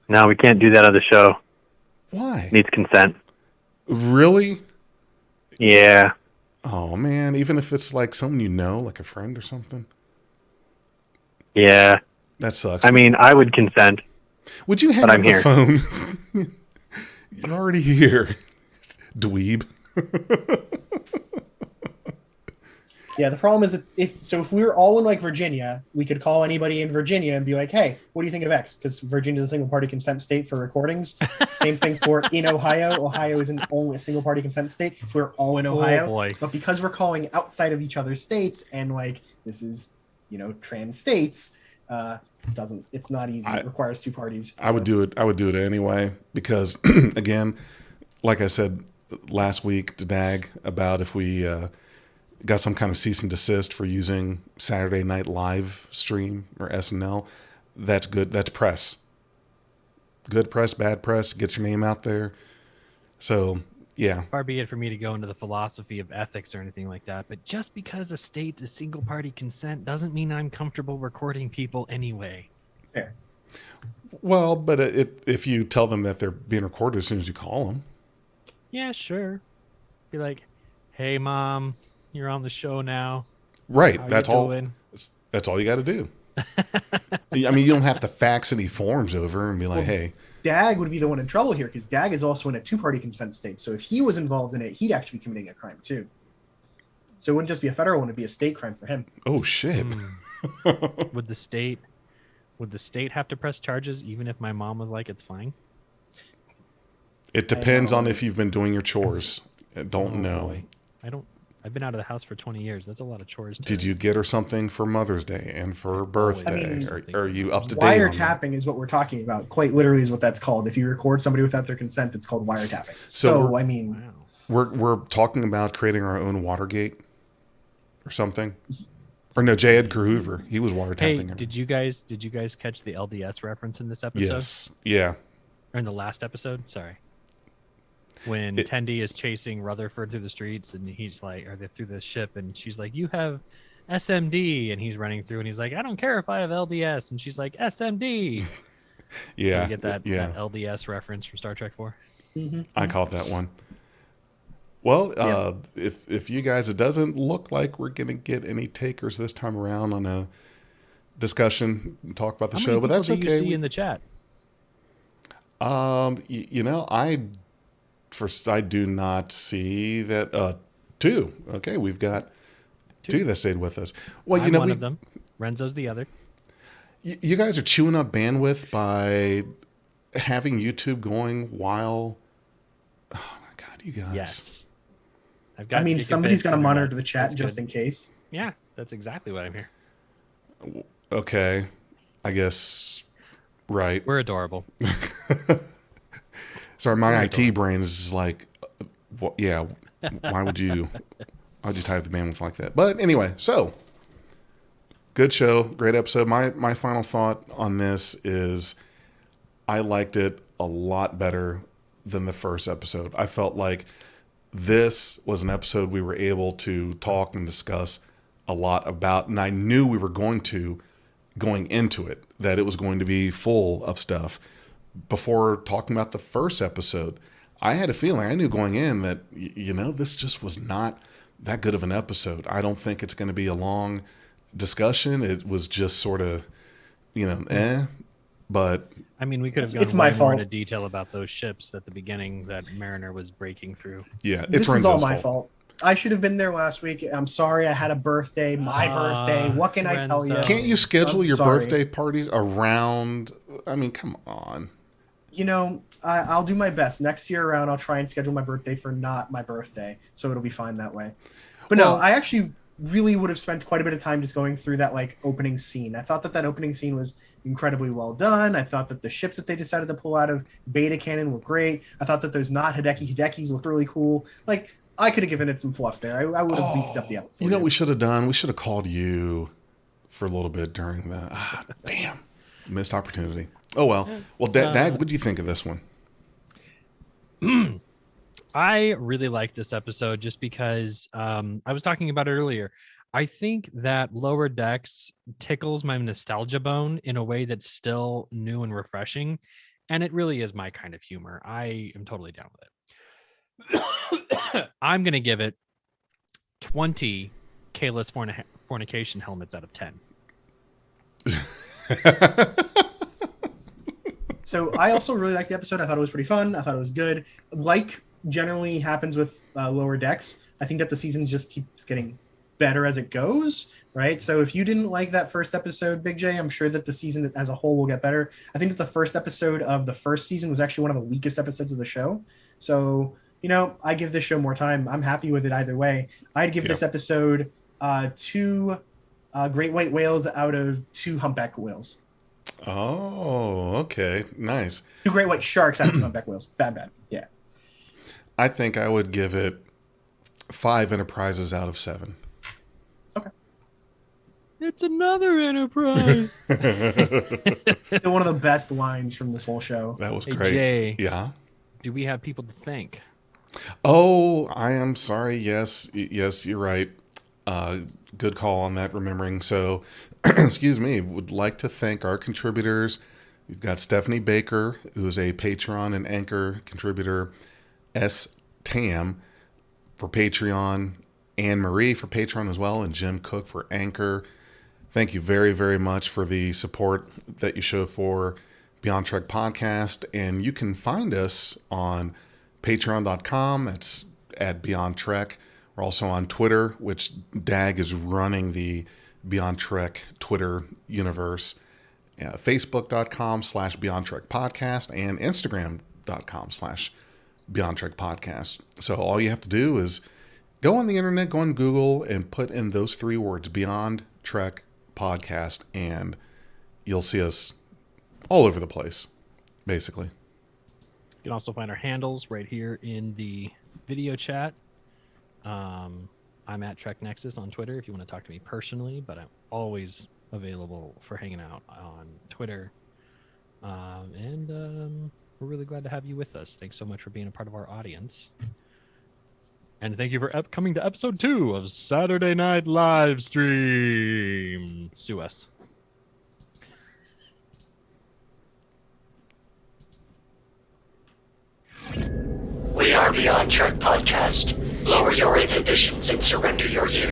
No, we can't do that on the show. Why? Needs consent. Really? Yeah. Oh man, even if it's like someone like a friend or something. Yeah. That sucks. I mean, I would consent. Would you hang but up I'm the here. phone? You're already here, dweeb. Yeah, the problem is that if we were all in like Virginia, we could call anybody in Virginia and be like, "Hey, what do you think of X?" Because Virginia is a single party consent state for recordings. Same thing for in Ohio. Ohio is only a single party consent state. We're all in Ohio, Oh boy. but because we're calling outside of each other's states and like this is trans states, it's not easy. It requires two parties. I would do it. I would do it anyway because, again, like I said last week to Dag about if we got some kind of cease and desist for using Saturday Night Live stream or SNL, that's good. That's press. Good press, bad press. Gets your name out there. So yeah. Far be it for me to go into the philosophy of ethics or anything like that, but just because a state is single party consent doesn't mean I'm comfortable recording people anyway. Fair. Well, but if you tell them that they're being recorded as soon as you call them. Yeah, sure. Be like, "Hey, Mom, you're on the show now." Right. How That's you all. doing? That's all you got to do. I mean, you don't have to fax any forms over and be like, "Hey." Dag would be the one in trouble here because Dag is also in a two-party consent state. So if he was involved in it, he'd actually be committing a crime too. So it wouldn't just be a federal one; it'd be a state crime for him. Oh shit. Would the state Would the state have to press charges even if my mom was like, it's fine? It depends know. on if you've been doing your chores. I don't know. Boy. I've been out of the house for 20 years. That's a lot of chores. Did you get her something for Mother's Day and for her always birthday? I mean, Are you up to date on that? Wiretapping is what we're talking about. Quite literally is what that's called. If you record somebody without their consent, it's called wiretapping. So So I mean, Wow. We're talking about creating our own Watergate or something. Or no, J. Edgar Hoover. He was Hey, wiretapping him. did you guys catch the LDS reference in this episode? Yes. Yeah. Or in the last episode? Sorry. When Tendi is chasing Rutherford through the streets and he's like, or they're through the ship and she's like, you have SMD. And he's running through and he's like, I don't care if I have LDS. And she's like, SMD. Yeah. You get that, yeah. that LDS reference from Star Trek 4? I caught that one. Well, if you guys, it doesn't look like we're going to get any takers this time around on a discussion, talk about the show, but that's How many people okay. do you see in the chat? You know, I do not see that. 2. Okay, we've got 2 that stayed with us. Well, I'm you know, one of them. Renzo's the other. You guys are chewing up bandwidth by having YouTube going while. Oh my God, you guys! Yes. I mean, somebody's going to monitor the That's chat just good. in case. Yeah, that's exactly what I'm here. Okay, I guess. Right. We're adorable. Sorry, my IT brain is just like, yeah. Why would you tie up the bandwidth like that? But anyway, so good show, great episode. My final thought on this is, I liked it a lot better than the first episode. I felt like this was an episode we were able to talk and discuss a lot about, and I knew we were going into it, that it was going to be full of stuff. Before talking about the first episode, I had a feeling, I knew going in that, you know, this just was not that good of an episode. I don't think it's going to be a long discussion. It was just sort of, you know, but I mean, we could have gone It's my way more fault. into detail about those ships at the beginning that Mariner was breaking through. yeah, it's This is all Renzo's my fault. I should have been there last week. I'm sorry. I had a birthday. My birthday. What can I tell you? Renzo. Can't you schedule I'm your sorry. birthday parties around? I mean, come on. You know, I'll do my best. Next year around, I'll try and schedule my birthday for not my birthday, so it'll be fine that way. But Well- no, I actually really would have spent quite a bit of time just going through that like opening scene. I thought that opening scene was incredibly well done. I thought that the ships that they decided to pull out of Beta Cannon were great. I thought that those not Hidekis looked really cool. Like, I could have given it some fluff there. I would have beefed up the outfit. You know what we should have done? We should have called you for a little bit during the. Damn, missed opportunity. Oh well. Well, Dag, what do you think of this one? I really like this episode just because I was talking about it earlier. I think that Lower Decks tickles my nostalgia bone in a way that's still new and refreshing. And it really is my kind of humor. I am totally down with it. I'm going to give it 20 Kalis fornication helmets out of 10. So I also really liked the episode. I thought it was pretty fun. I thought it was good. Like generally happens with Lower Decks, I think that the season just keeps getting better as it goes, right? So if you didn't like that first episode, Big J, I'm sure that the season as a whole will get better. I think that the first episode of the first season was actually one of the weakest episodes of the show. So, you know, I give this show more time. I'm happy with it either way. I'd give this episode 2 great white whales out of 2 humpback whales. Oh, okay, nice. 2 great white sharks out of 2 humpback whales. Bad. Yeah. I think I would give it 5 Enterprises out of 7. It's another Enterprise. One of the best lines from this whole show. That was Hey, great. Jay, Yeah. do we have people to thank? Oh, I am sorry. Yes, you're right. Good call on that, remembering. So, excuse me, would like to thank our contributors. We've got Stephanie Baker, who is a Patreon and Anchor contributor, S. Tam for Patreon, Anne Marie for Patreon as well, and Jim Cook for Anchor. Thank you very, very much for the support that you show for Beyond Trek Podcast. And you can find us on patreon.com. That's at Beyond Trek. We're also on Twitter, which Dag is running the Beyond Trek Twitter universe. Facebook.com/Beyond Trek Podcast, and Instagram.com/Beyond Trek Podcast. So all you have to do is go on the internet, go on Google, and put in those 3 words, Beyond Trek Podcast, and you'll see us all over the place, basically. You can also find our handles right here in the video chat. I'm at Trek Nexus on Twitter if you want to talk to me personally, but I'm always available for hanging out on Twitter. And we're really glad to have you with us. Thanks so much for being a part of our audience. And thank you for coming to episode 2 of Saturday Night Live Stream. Sue us. We are Beyond Trek Podcast. Lower your inhibitions and surrender your years.